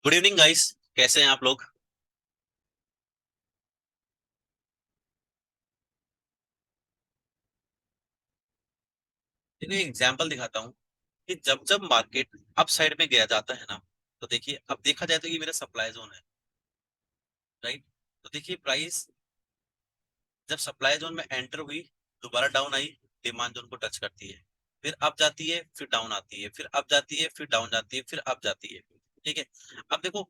Good evening guys. कैसे हैं आप लोग? इन्हें एग्जांपल दिखाता हूँ कि जब जब मार्केट अप साइड में गया जाता है ना, तो देखिए अब देखा जाए तो ये मेरा सप्लाई जोन है, राइट। तो देखिए प्राइस जब सप्लाई जोन में एंटर हुई, दोबारा डाउन आई, डिमांड जोन को टच करती है, फिर अप जाती है, फिर डाउन आती है, फिर अप जाती है, फिर डाउन जाती है, फिर अप जाती है। ठीक है। अब देखो,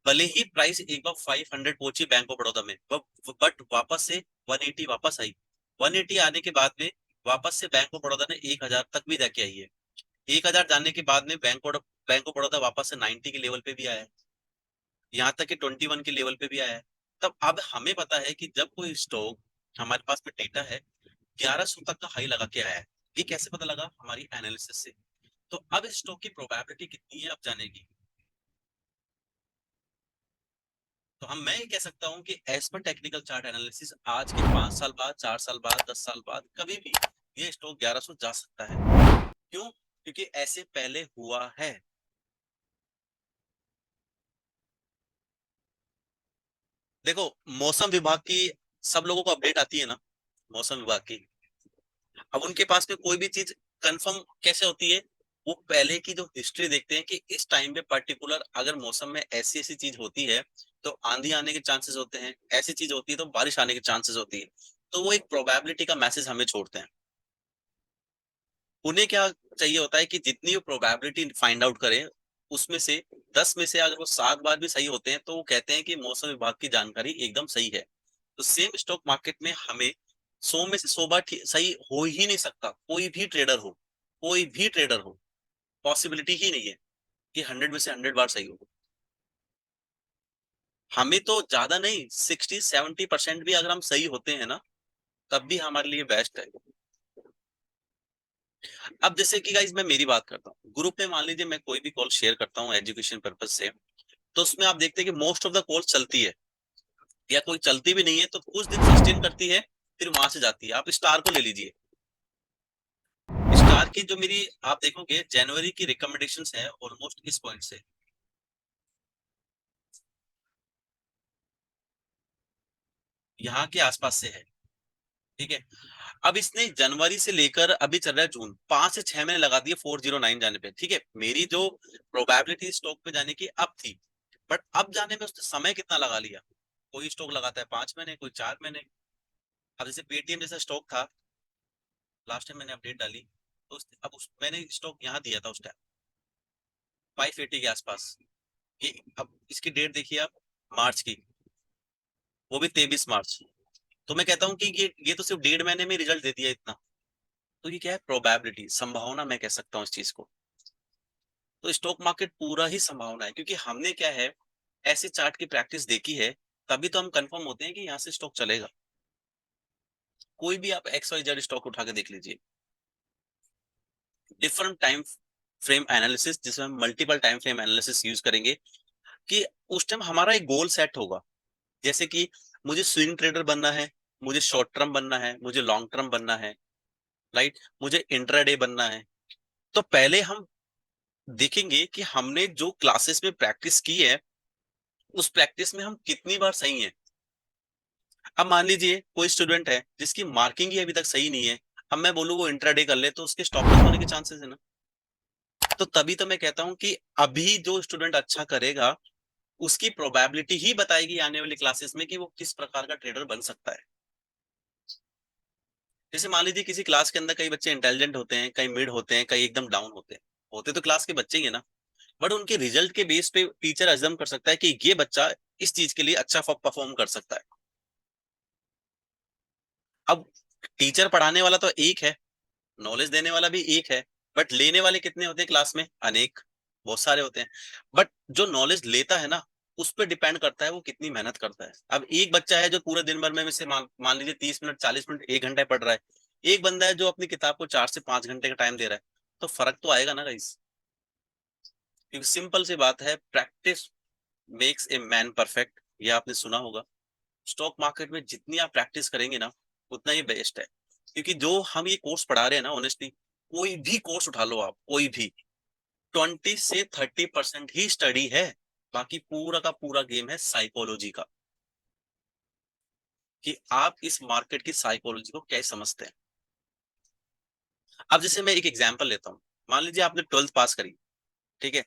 भले ही प्राइस एक बार 500 पहुंची बैंक ऑफ बड़ौदा में, बट वापस से 180 वापस आई। 180 आने के बाद में वापस से बैंक ऑफ बड़ौदा ने 1000 तक भी जाके आई है। 1000 जाने के बाद में बैंक ऑफ बड़ौदा वापस से 90 के लेवल पे भी आया है, यहाँ तक कि 21 के लेवल पे भी आया है। तब अब हमें पता है कि जब कोई स्टॉक, हमारे पास में डेटा है, 1100 तक का हाई लगा के आया है। ये कैसे पता लगा? हमारी एनालिसिस से। तो अब इस स्टॉक की प्रोबेबिलिटी कितनी है अब जाने की? तो हम मैं ये कह सकता हूँ कि as per technical chart analysis आज के 5 साल बाद, 4 साल बाद, 10 साल बाद कभी भी ये स्टॉक 1100 जा सकता है। क्यों? क्योंकि ऐसे पहले हुआ है। देखो, मौसम विभाग की सब लोगों को अपडेट आती है ना, मौसम विभाग की। अब उनके पास में कोई भी चीज कंफर्म कैसे होती है? वो पहले की जो हिस्ट्री देखते हैं कि इस टाइम पे पर्टिकुलर अगर मौसम में ऐसी ऐसी चीज होती है तो आंधी आने के चांसेस होते हैं, ऐसी चीज होती है तो बारिश आने के चांसेस होती है। तो वो एक प्रोबेबिलिटी का मैसेज हमें छोड़ते हैं। उन्हें क्या चाहिए होता है कि जितनी वो प्रोबेबिलिटी फाइंड आउट करें, उसमें से 10 में से अगर वो 7 बार भी सही होते हैं तो वो कहते हैं कि मौसम विभाग की जानकारी एकदम सही है। तो सेम स्टॉक मार्केट में हमें 100 में से 100 बार सही हो ही नहीं सकता। कोई भी ट्रेडर हो, कोई भी ट्रेडर हो, पॉसिबिलिटी ही नहीं है कि 100 में से 100 बार सही हो। हमें तो ज्यादा नहीं, 60-70% भी अगर हम सही होते हैं ना, तब भी हमारे लिए बेस्ट है। अब जैसे कि गाइज मैं मेरी बात करता हूँ, ग्रुप में मान लीजिए मैं कोई भी कॉल शेयर करता हूँ एजुकेशन पर्पज से, तो उसमें आप देखते हैं कि मोस्ट ऑफ द कॉल चलती है, या कोई चलती भी नहीं है तो कुछ दिन सस्टेन करती है, फिर वहां से जाती है। आप स्टार को ले लीजिए। स्टार की जो मेरी, आप देखोगे जनवरी की रिकमेंडेशंस है ऑलमोस्ट इस पॉइंट से, यहाँ के आसपास से है। ठीक है। अब इसने जनवरी से लेकर अभी चल रहा है जून, 5 से 6 महीने लगा दिए 409 जाने पे। ठीक है, मेरी जो प्रोबेबिलिटी स्टॉक पे जाने की अब थी, बट अब जाने में उसने समय कितना लगा लिया? कोई स्टॉक लगाता है 5 महीने, कोई 4 महीने। अब जैसे पेटीएम जैसा स्टॉक था, लास्ट टाइम मैंने अपडेट डाली तो अब मैंने स्टॉक यहाँ दिया था उस टाइम 580 के आसपास। ये अब इसकी डेट देखिए आप, मार्च की, वो भी 23 मार्च। तो मैं कहता हूँ कि ये तो सिर्फ 1.5 महीने में रिजल्ट दे दिया इतना। तो ये क्या है? प्रोबेबिलिटी, संभावना मैं कह सकता हूँ इस चीज को। तो स्टॉक मार्केट पूरा ही संभावना है, क्योंकि हमने क्या है, ऐसे चार्ट की प्रैक्टिस देखी है, तभी तो हम कंफर्म होते हैं कि यहाँ से स्टॉक चलेगा। कोई भी आप एक्स वाई जेड स्टॉक उठा के देख लीजिए, डिफरेंट टाइम फ्रेम एनालिसिस, जिसमें हम multiple time frame analysis use करेंगे, कि उस टाइम हमारा एक गोल सेट होगा। जैसे कि मुझे स्विंग ट्रेडर बनना है, मुझे शॉर्ट टर्म बनना है, मुझे लॉन्ग टर्म बनना है, राइट, मुझे इंट्राडे बनना है। तो पहले हम देखेंगे कि हमने जो क्लासेस में प्रैक्टिस की है, उस प्रैक्टिस में हम कितनी बार सही हैं। अब मान लीजिए कोई स्टूडेंट है जिसकी मार्किंग ही अभी तक सही नहीं है, अब मैं बोलूँ वो इंट्राडे कर ले, तो उसके स्टॉप लॉस होने के चांसेस है ना। तो तभी तो मैं कहता हूं कि अभी जो स्टूडेंट अच्छा करेगा, उसकी प्रोबेबिलिटी ही बताएगी आने वाली क्लासेस में कि वो किस प्रकार का ट्रेडर बन सकता है। जैसे मान लीजिए किसी क्लास के अंदर कई बच्चे इंटेलिजेंट होते हैं, कई मिड होते हैं, कई एकदम डाउन होते हैं, होते तो क्लास के बच्चे ही है ना। बट उनके रिजल्ट के बेस पे टीचर अज्यूम कर सकता है कि ये बच्चा इस चीज के लिए अच्छा परफॉर्म कर सकता है। अब टीचर पढ़ाने वाला तो एक है, नॉलेज देने वाला भी एक है, बट लेने वाले कितने होते हैं क्लास में? अनेक, बहुत सारे होते हैं। बट जो नॉलेज लेता है ना, उस पर डिपेंड करता है वो कितनी मेहनत करता है। अब एक बच्चा है जो पूरे दिन भर में से मान लीजिए 30 मिनट, 40 मिनट, 1 घंटा पढ़ रहा है, एक बंदा है जो अपनी किताब को 4 से 5 घंटे का टाइम दे रहा है, तो फर्क तो आएगा ना गाइस। क्योंकि सिंपल सी बात है, practice makes a man perfect, ये आपने सुना होगा। स्टॉक मार्केट में जितनी आप प्रैक्टिस करेंगे ना, उतना ही बेस्ट है। क्योंकि जो हम ये कोर्स पढ़ा रहे हैं ना, ऑनेस्टली कोई भी कोर्स उठा लो आप, कोई भी, 20 से 30% ही स्टडी है। बाकी पूरा का पूरा गेम है साइकोलॉजी का, कि आप इस मार्केट की साइकोलॉजी को कैसे समझते हैं। अब जैसे मैं एक एग्जांपल लेता हूँ, मान लीजिए आपने 12th पास करी, ठीक है,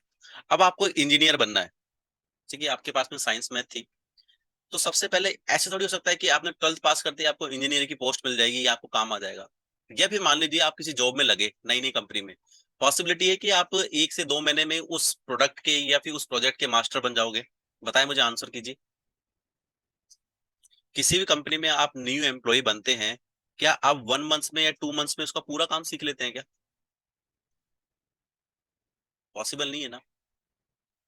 अब आपको इंजीनियर बनना है, ठीक है, आपके पास में साइंस मैथ थी, तो सबसे पहले ऐसे थोड़ी हो सकता है कि आपने 12th पास करते ही आपको इंजीनियर की पोस्ट मिल जाएगी या आपको काम आ जाएगा। या फिर मान लीजिए आप किसी जॉब में लगे नई नई कंपनी में, पॉसिबिलिटी है कि आप 1 से 2 महीने में उस प्रोडक्ट के या फिर उस प्रोजेक्ट के मास्टर बन जाओगे। बताएं, मुझे आंसर कीजिए। किसी भी कंपनी में आप न्यू एम्प्लॉय बनते हैं, क्या आप 1 मंथ में या 2 मंथ्स में उसका पूरा काम सीख लेते हैं क्या? पॉसिबल नहीं है ना।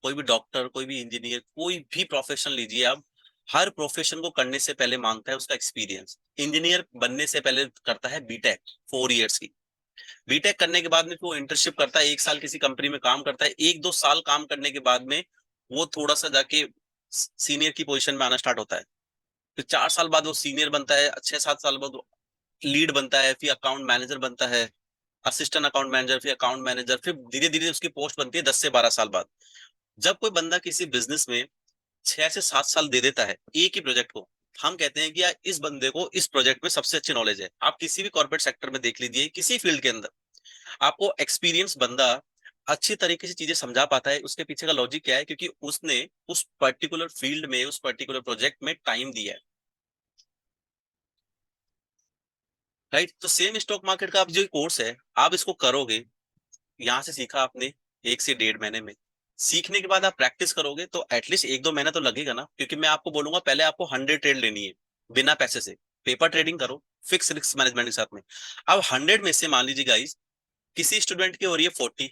कोई भी डॉक्टर, कोई भी इंजीनियर, कोई भी प्रोफेशन लीजिए आप, हर प्रोफेशन को करने से पहले मांगता है उसका एक्सपीरियंस। इंजीनियर बनने से पहले करता है बीटेक 4 इयर्स की। बीटेक करने के बाद में वो इंटर्नशिप करता है, 1 साल किसी कंपनी में काम करता है, 1-2 साल काम करने के बाद में वो थोड़ा सा जाके सीनियर की पोजीशन में आना स्टार्ट होता है। फिर 4 साल बाद वो सीनियर बनता है, 6-7 साल बाद वो लीड बनता है, फिर अकाउंट मैनेजर बनता है, असिस्टेंट अकाउंट मैनेजर, फिर अकाउंट मैनेजर, फिर धीरे धीरे उसकी पोस्ट बनती है 10 से 12 साल बाद। जब कोई बंदा किसी बिजनेस में 6 से 7 साल दे देता है एक ही प्रोजेक्ट को, हम कहते हैं कि यार इस बंदे को इस प्रोजेक्ट में सबसे अच्छी नॉलेज है। आप किसी भी कॉर्पोरेट सेक्टर में देख लीजिए, किसी फील्ड के अंदर आपको एक्सपीरियंस बंदा अच्छी तरीके से चीजें समझा पाता है। उसके पीछे का लॉजिक क्या है? क्योंकि उसने उस पर्टिकुलर फील्ड में, उस पर्टिकुलर प्रोजेक्ट में टाइम दिया है। राइट? तो सेम स्टॉक मार्केट का आप जो कोर्स है, आप इसको करोगे, यहाँ से सीखा आपने 1 से 1.5 महीने में, सीखने के बाद आप प्रैक्टिस करोगे तो एटलीस्ट 1-2 महीना तो लगेगा ना। क्योंकि मैं आपको बोलूंगा पहले आपको 100 ट्रेड लेनी है बिना पैसे से, पेपर ट्रेडिंग करो फिक्स रिस्क मैनेजमेंट के साथ में। अब 100 में से मान लीजिए गाइस किसी स्टूडेंट की हो रही है 40,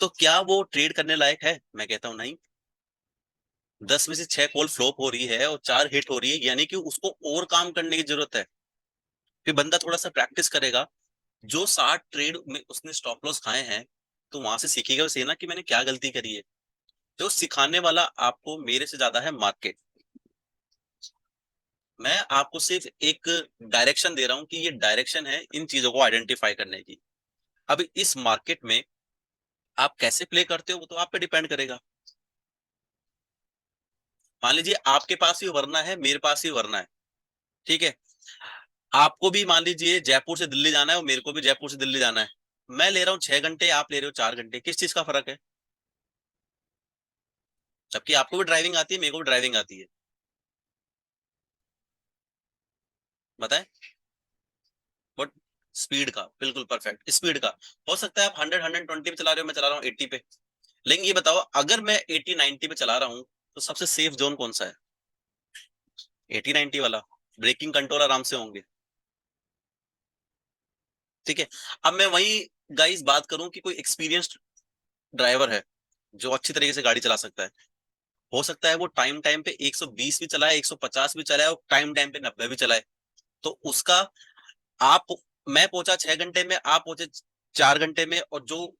तो क्या वो ट्रेड करने लायक है? मैं कहता हूँ नहीं। 10 में से 6 कॉल फ्लॉप हो रही है और 4 हिट हो रही है, यानी कि उसको और काम करने की जरूरत है। फिर बंदा थोड़ा सा प्रैक्टिस करेगा, जो 60 ट्रेड में उसने स्टॉप लॉस खाए हैं, तो वहां से सीखेगा उसे ना कि मैंने क्या गलती करी है। जो सिखाने वाला आपको मेरे से ज्यादा है मार्केट। मैं आपको सिर्फ एक डायरेक्शन दे रहा हूं कि ये डायरेक्शन है इन चीजों को आइडेंटिफाई करने की। अब इस मार्केट में आप कैसे प्ले करते हो वो तो आप पे डिपेंड करेगा। मान लीजिए आपके पास ही वरना है, मेरे पास ही वरना है, ठीक है, आपको भी मान लीजिए जयपुर से दिल्ली जाना है और मेरे को भी जयपुर से दिल्ली जाना है। मैं ले रहा हूँ 6 घंटे, आप ले रहे हो 4 घंटे, किस चीज का फर्क है? जबकि आपको भी ड्राइविंग आती है, मेरे को भी ड्राइविंग आती है। बताएं। बट स्पीड का, बिल्कुल परफेक्ट स्पीड का। हो सकता है आप 100-120 पे चला रहे हो, मैं चला रहा हूँ 80 पे। लेकिन ये बताओ, अगर मैं 80-90 पे चला रहा हूँ तो सबसे सेफ जोन कौन सा है? 80-90 वाला। ब्रेकिंग कंट्रोल आराम से होंगे। ठीक है। अब मैं वही गाइस बात करूं कि कोई एक्सपीरियंस्ड ड्राइवर है जो अच्छी तरीके से गाड़ी चला सकता है, हो सकता है वो टाइम टाइम पे 120 भी चलाए, 150 भी चलाए और टाइम टाइम पे 90 भी चलाए। तो उसका, आप, मैं पहुंचा 6 घंटे में, आप पहुंचे 4 घंटे में, और जो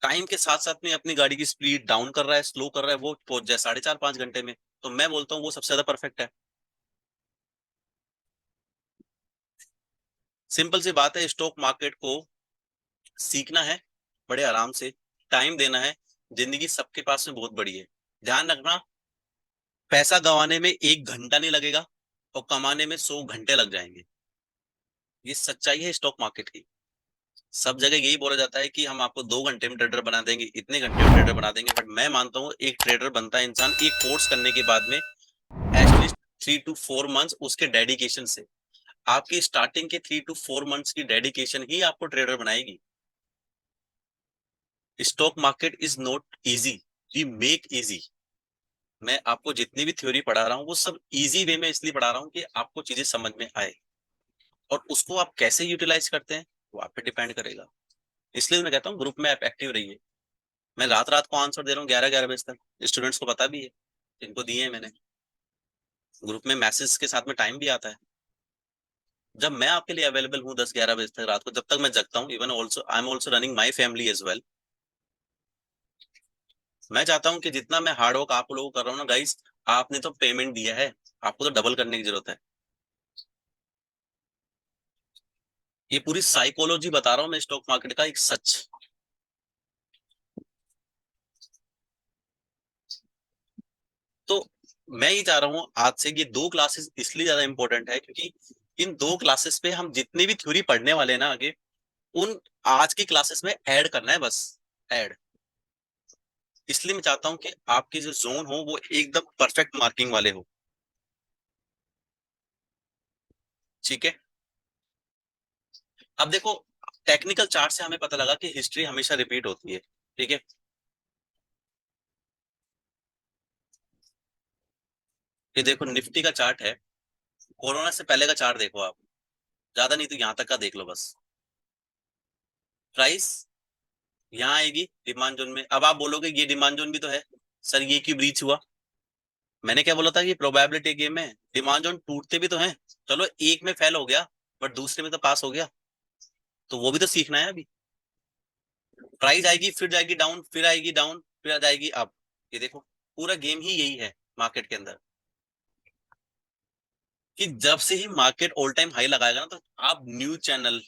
टाइम के साथ साथ में अपनी गाड़ी की स्पीड डाउन कर रहा है, स्लो कर रहा है, वो पहुंच जाए 4.5-5 घंटे में, तो मैं बोलता हूँ वो सबसे ज्यादा परफेक्ट है। सिंपल सी बात है, स्टॉक मार्केट को सीखना है बड़े आराम से, टाइम देना है। जिंदगी सबके पास में बहुत बड़ी है। ध्यान रखना, पैसा गंवाने में 1 घंटा नहीं लगेगा और कमाने में 100 घंटे लग जाएंगे। ये सच्चाई है स्टॉक मार्केट की। सब जगह यही बोला जाता है कि हम आपको 2 घंटे में ट्रेडर बना देंगे, इतने घंटे में ट्रेडर बना देंगे, बट मैं मानता हूँ एक ट्रेडर बनता है इंसान एक कोर्स करने के बाद में, एटलीस्ट 3 to 4 मंथ्स उसके डेडिकेशन से। आपकी स्टार्टिंग के 3 to 4 मंथ्स की डेडिकेशन ही आपको ट्रेडर बनाएगी। Stock market is not easy, we make easy. मैं आपको जितनी भी थ्योरी पढ़ा रहा हूँ वो सब इजी वे में इसलिए पढ़ा रहा हूँ कि आपको चीजें समझ में आए, और उसको आप कैसे यूटिलाइज करते हैं वो आप पे डिपेंड करेगा। इसलिए मैं कहता हूँ ग्रुप में आप एक्टिव रहिए। मैं रात रात को आंसर दे रहा हूँ 11-11 बजे तक, स्टूडेंट्स को पता भी है, जिनको दिए हैं मैंने। ग्रुप में मैसेज के साथ में टाइम भी आता है। जब मैं आपके लिए अवेलेबल हूँ 10-11 बजे तक रात को, जब तक मैं जगता हूँ, even also I am also running my family as well. मैं चाहता हूँ कि जितना मैं हार्ड वर्क आप लोगों को कर रहा हूँ ना गाइस, आपने तो पेमेंट दिया है, आपको तो डबल करने की जरूरत है। ये पूरी साइकोलॉजी बता रहा हूँ मैं स्टॉक मार्केट का, एक सच। तो मैं ये चाह रहा हूँ आज से कि 2 क्लासेस इसलिए ज्यादा इंपॉर्टेंट है क्योंकि इन 2 क्लासेस पे हम जितनी भी थ्योरी पढ़ने वाले हैं ना आगे, उन आज की क्लासेस में ऐड करना है बस, ऐड। इसलिए मैं चाहता हूँ कि आपके जो जोन हो वो एकदम परफेक्ट मार्किंग वाले हो। ठीक है। अब देखो, टेक्निकल चार्ट से हमें पता लगा कि हिस्ट्री हमेशा रिपीट होती है। ठीक है। ये देखो निफ्टी का चार्ट है, कोरोना से पहले का चार्ट देखो आप, ज्यादा नहीं तो यहाँ तक का देख लो बस। प्राइस यहाँ आएगी डिमांड जोन में। अब आप बोलोगे ये डिमांड जोन भी तो है सर, ये क्यों ब्रीच हुआ? मैंने क्या बोला था, ये प्रोबेबिलिटी गेम है, डिमांड जोन टूटते भी तो हैं। चलो एक में फेल हो गया, बट दूसरे में तो पास हो गया, तो वो भी तो सीखना है अभी। प्राइस आएगी फिर जाएगी डाउन, फिर आएगी डाउन, फिर आ जाएगी अप। ये देखो, पूरा गेम ही यही है मार्केट के अंदर, कि जब से ही मार्केट ऑल टाइम हाई लगाएगा ना, तो आप न्यूज चैनल,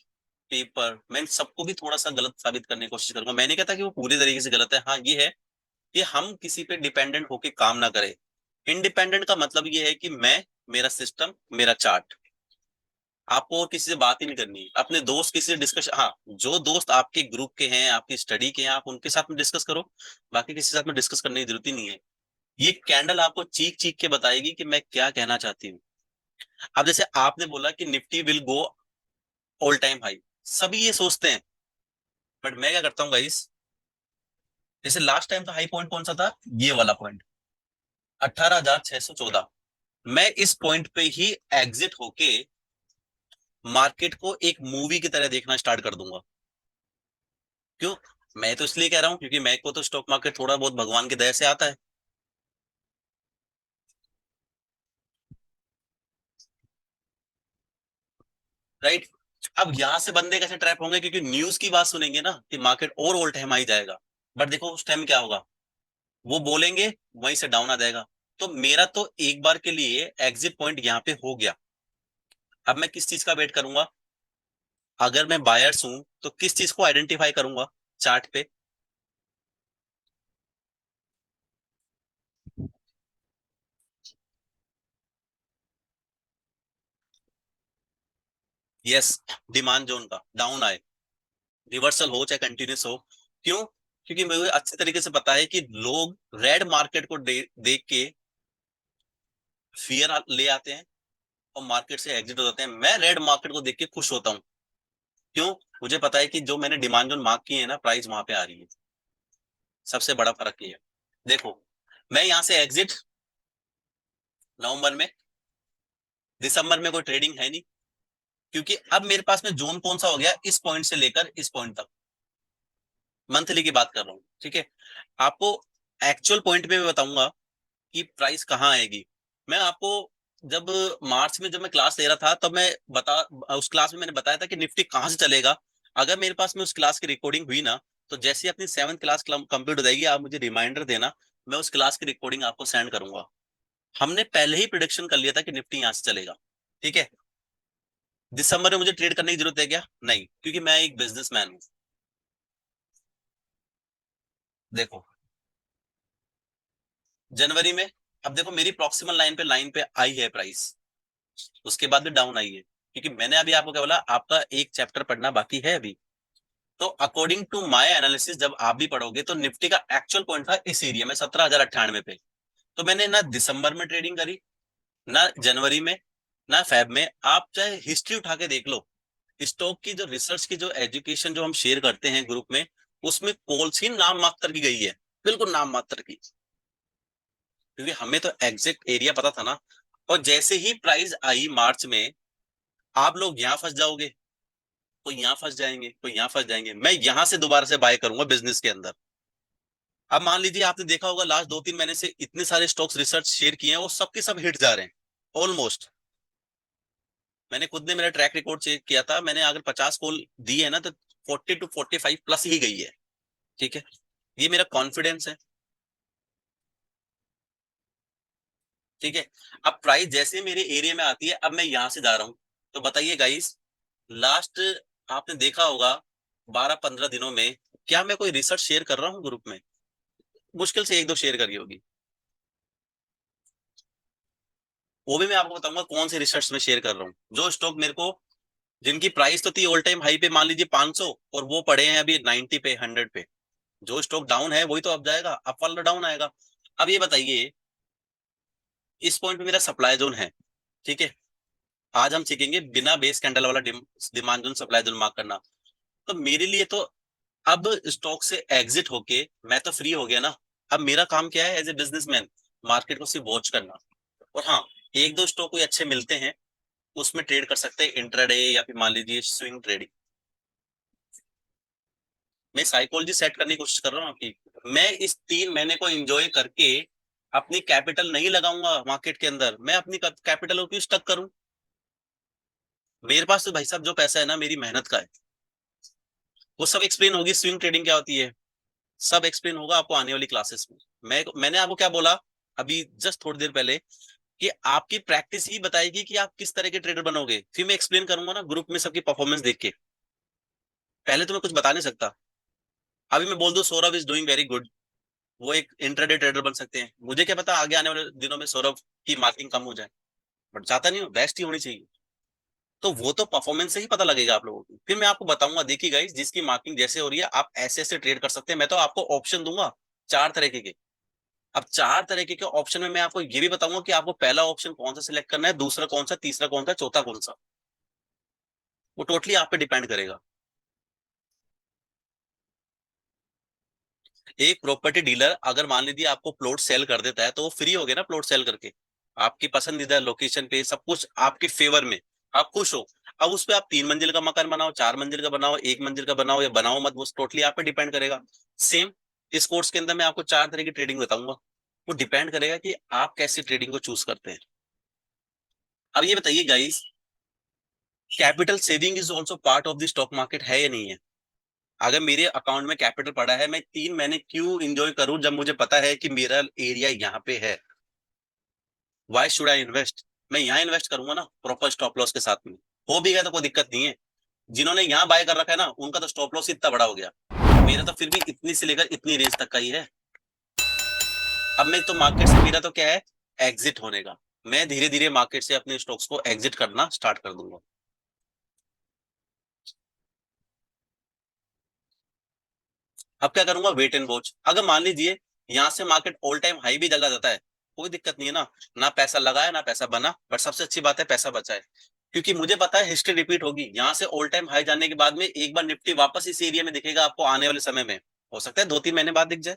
पेपर, मैं सबको भी थोड़ा सा गलत साबित करने की कोशिश करूंगा। मैंने कहता कि वो पूरी तरीके से गलत है, हाँ ये है कि हम किसी पे डिपेंडेंट होके काम ना करें। इंडिपेंडेंट का मतलब ये है कि मैं, मेरा सिस्टम, मेरा चार्ट, आपको और किसी से बात ही नहीं करनी है। अपने दोस्त किसी से डिस्कशन, हाँ, जो दोस्त आपके ग्रुप के हैं, आपकी स्टडी के हैं, आप उनके साथ में डिस्कस करो, बाकी किसी के साथ में डिस्कस करने की जरूरत ही नहीं है। ये कैंडल आपको चीख चीख के बताएगी कि मैं क्या कहना चाहती हूँ। अब जैसे आपने बोला कि Nifty will go all time high, सभी ये सोचते हैं, बट मैं क्या करता हूँ गाइस, जैसे लास्ट टाइम का हाई पॉइंट कौन सा था, ये वाला पॉइंट, 18,614। मैं इस पॉइंट पे ही एग्जिट होके मार्केट को एक मूवी की तरह देखना स्टार्ट कर दूंगा। क्यों? मैं तो इसलिए कह रहा हूं क्योंकि मैं को तो स्टॉक मार्केट थोड़ा बहुत भगवान की दया से आता है। राइट। अब यहां से बंदे कैसे ट्रैप होंगे, क्योंकि न्यूज की बात सुनेंगे ना कि मार्केट और ऑल टाइम आई जाएगा, बट देखो उस टाइम क्या होगा, वो बोलेंगे, वहीं से डाउन आ जाएगा। तो मेरा तो एक बार के लिए एग्जिट पॉइंट यहाँ पे हो गया। अब मैं किस चीज का वेट करूंगा? अगर मैं बायर्स हूं तो किस चीज को आइडेंटिफाई करूंगा चार्ट पे? यस, डिमांड जोन का डाउन आए, रिवर्सल हो चाहे कंटिन्यूस हो। क्यों? क्योंकि मुझे अच्छे तरीके से पता है कि लोग रेड मार्केट को देख के फियर ले आते हैं और मार्केट से एग्जिट हो जाते हैं। मैं रेड मार्केट को देख के खुश होता हूँ। क्यों? मुझे पता है कि जो मैंने डिमांड जोन मार्क की है ना, प्राइस वहां पे आ रही है। सबसे बड़ा फर्क ये है। देखो, मैं यहाँ से एग्जिट नवंबर में, दिसंबर में कोई ट्रेडिंग है नहीं, क्योंकि अब मेरे पास में जोन कौन सा हो गया, इस पॉइंट से लेकर इस पॉइंट तक, मंथली की बात कर रहा हूँ। ठीक है। आपको एक्चुअल पॉइंट में मैं बताऊंगा कि प्राइस कहाँ आएगी। मैं आपको जब मार्च में जब मैं क्लास ले रहा था, तब मैं बता, उस क्लास में मैंने बताया था कि निफ्टी कहाँ से चलेगा। अगर मेरे पास में उस क्लास की रिकॉर्डिंग हुई ना, तो जैसे ही अपनी 7th क्लास कंप्लीट हो जाएगी, आप मुझे रिमाइंडर देना, मैं उस क्लास की रिकॉर्डिंग आपको सेंड करूंगा। हमने पहले ही प्रिडिक्शन कर लिया था कि निफ्टी यहां से चलेगा। ठीक है। दिसंबर में मुझे ट्रेड करने की जरूरत है क्या? नहीं, क्योंकि मैं एक बिजनेसमैन हूँ। देखो, जनवरी में, अब देखो मेरी प्रॉक्सिमल लाइन पे आई है प्राइस, उसके बाद भी डाउन आई है, क्योंकि मैंने अभी आपको क्या बोला, आपका एक चैप्टर पढ़ना बाकी है अभी। तो अकॉर्डिंग टू माय एनालिसिस, जब आप भी पढ़ोगे, तो निफ्टी का एक्चुअल पॉइंट था इस एरिया में, 17,098 पे। तो मैंने ना दिसंबर में ट्रेडिंग करी, ना जनवरी में, ना फेब में। आप चाहे हिस्ट्री उठा के देख लो, स्टॉक की जो रिसर्च की जो एजुकेशन जो हम शेयर करते हैं ग्रुप में, उसमें कौन सी नाम मात्र की गई है, बिल्कुल नाम मात्र की, क्योंकि हमें तो एग्जैक्ट एरिया पता था ना। और जैसे ही प्राइस आई मार्च में, आप लोग यहाँ फंस जाओगे, कोई यहाँ फंस जाएंगे, कोई यहाँ फंस जाएंगे, मैं यहाँ से दोबारा से बाय करूंगा बिजनेस के अंदर। अब मान लीजिए, आपने देखा होगा लास्ट 2-3 महीने से इतने सारे स्टॉक्स रिसर्च शेयर किए हैं, वो सबके सब हिट जा रहे हैं ऑलमोस्ट। मैंने खुद ने मेरा ट्रैक रिकॉर्ड चेक किया था, मैंने अगर 50 कॉल दी है ना, तो 40 to 45 प्लस ही गई है। ठीक है। ये मेरा कॉन्फिडेंस है। ठीक है। अब प्राइस जैसे मेरे एरिया में आती है, अब मैं यहां से जा रहा हूं, तो बताइए गाइस, लास्ट, आपने देखा होगा 12-15 दिनों में, क्या मैं कोई रिसर्च शेयर कर रहा हूँ ग्रुप में? मुश्किल से एक दो शेयर करी होगी। वो भी मैं आपको बताऊंगा कौन से रिसर्च में शेयर कर रहा हूँ। जो स्टॉक मेरे को, जिनकी प्राइस तो थी ऑल टाइम हाई पे मान लीजिए 500, और वो पड़े हैं अभी 90 पे, 100 पे। जो स्टॉक डाउन है वही तो अब जाएगा, अप वाला डाउन आएगा। अब ये बताइए, इस पॉइंट पे मेरा सप्लाई जोन है, ठीक है। आज हम सीखेंगे बिना बेस कैंडल वाला demand zone supply zone mark करना। तो मेरे लिए तो अब स्टॉक से एग्जिट होके मैं तो फ्री हो गया ना। अब मेरा काम क्या है एज ए बिजनेसमैन, मार्केट को सिर्फ वॉच करना। और हाँ, एक दो स्टॉक कोई अच्छे मिलते हैं, उसमें ट्रेड कर सकते हैं इंट्राडे या फिर मान लीजिए स्विंग ट्रेडिंग। मैं साइकोलॉजी सेट करने की कोशिश कर रहा हूँ आपकी। मैं इस 3 महीने को एंजॉय करके अपनी कैपिटल नहीं लगाऊंगा मार्केट के अंदर, मैं अपनी कैपिटल को क्यों स्टक करूं। मेरे पास तो भाई साहब जो पैसा है ना, मेरी मेहनत का है। वो सब एक्सप्लेन होगी, स्विंग ट्रेडिंग क्या होती है, सब एक्सप्लेन होगा आपको आने वाली क्लासेस में। मैंने आपको क्या बोला अभी जस्ट थोड़ी देर पहले, कि आपकी प्रैक्टिस ही बताएगी कि आप किस तरह के ट्रेडर बनोगे। फिर मैं एक्सप्लेन करूंगा ना ग्रुप में सबकी परफॉर्मेंस देख के। पहले तो मैं कुछ बता नहीं सकता। अभी मैं बोल दूं Saurabh is doing very good, वो एक इंट्राडे ट्रेडर बन सकते हैं, मुझे क्या पता आगे आने वाले दिनों में सौरभ की मार्किंग कम हो जाए। बट चाहता नहीं हूँ, बेस्ट ही होनी चाहिए। तो वो तो परफॉर्मेंस से ही पता लगेगा आप लोगों को। फिर मैं आपको बताऊंगा, देखिए गाइस, जिसकी मार्किंग जैसे हो रही है आप ऐसे ऐसे ट्रेड कर सकते हैं। मैं तो आपको ऑप्शन दूंगा 4 तरीके के। अब 4 तरीके के ऑप्शन में मैं आपको ये भी बताऊंगा कि आपको पहला ऑप्शन कौन सा सिलेक्ट करना है, दूसरा कौन सा, तीसरा कौन सा, चौथा कौन सा। वो टोटली आप पे डिपेंड करेगा। एक प्रॉपर्टी डीलर अगर मान लीजिए आपको प्लॉट सेल कर देता है, तो वो फ्री हो गया ना प्लॉट सेल करके। आपकी पसंदीदा लोकेशन पे सब कुछ आपके फेवर में, आप खुश हो। अब उस पे आप 3 मंजिल का मकान बनाओ, 4 मंजिल का बनाओ, 1 मंजिल का बनाओ या बनाओ मत, वो टोटली आप पे डिपेंड करेगा। सेम इस कोर्स के अंदर मैं आपको 4 तरह की ट्रेडिंग बताऊंगा। वो डिपेंड करेगा कि आप कैसी ट्रेडिंग को चूज करते हैं। अब ये बताइए guys, capital saving is also part of the stock market, है या नहीं है। अगर मेरे अकाउंट में कैपिटल पड़ा है, मैं 3 महीने क्यों इंजॉय करूं जब मुझे पता है कि मेरा एरिया यहाँ पे है। Why should I invest. मैं यहाँ इन्वेस्ट करूंगा ना प्रॉपर स्टॉप लॉस के साथ में। हो भी गया तो कोई दिक्कत नहीं है। जिन्होंने यहाँ बाय कर रखा है ना, उनका तो स्टॉप लॉस इतना बड़ा हो गया। मेरा तो फिर भी इतनी से लेकर इतनी रेंज तक का ही है। अब मैं तो मार्केट से, मेरा तो क्या है, एग्जिट होने का। मैं धीरे धीरे मार्केट से अपने स्टॉक्स को एग्जिट करना स्टार्ट कर दूंगा। अब क्या करूंगा, वेट एंड वॉच। अगर मान लीजिए यहाँ से मार्केट ऑल टाइम हाई भी चला जाता है, कोई दिक्कत नहीं है ना। ना पैसा लगाया ना पैसा बना, बट सबसे अच्छी बात है पैसा बचा है। क्योंकि मुझे पता है हिस्ट्री रिपीट होगी, यहाँ से ऑल टाइम हाई जाने के बाद में एक बार निफ्टी वापस इस एरिया में दिखेगा आपको आने वाले समय में। हो सकता है 2-3 महीने बाद दिख जाए।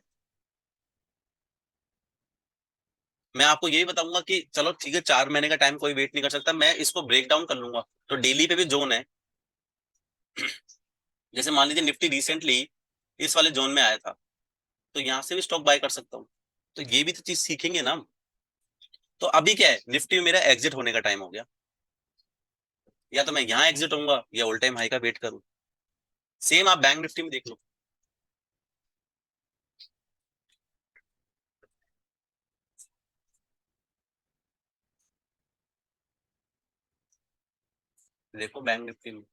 मैं आपको यही बताऊंगा कि चलो ठीक है, 4 महीने का टाइम कोई वेट नहीं कर सकता, मैं इसको ब्रेक डाउन कर लूंगा। तो डेली पे भी जोन है। जैसे मान लीजिए निफ्टी रिसेंटली इस वाले जोन में आया था, तो यहाँ से भी स्टॉक बाय कर सकता हूँ। तो ये भी तो चीज सीखेंगे ना हम। तो अभी क्या है, निफ्टी में मेरा एग्जिट होने का टाइम हो गया। या तो मैं यहाँ एग्जिट होऊंगा या ऑल टाइम हाई का वेट करूँ। सेम आप बैंक निफ्टी में देख लो। देखो बैंक निफ्टी में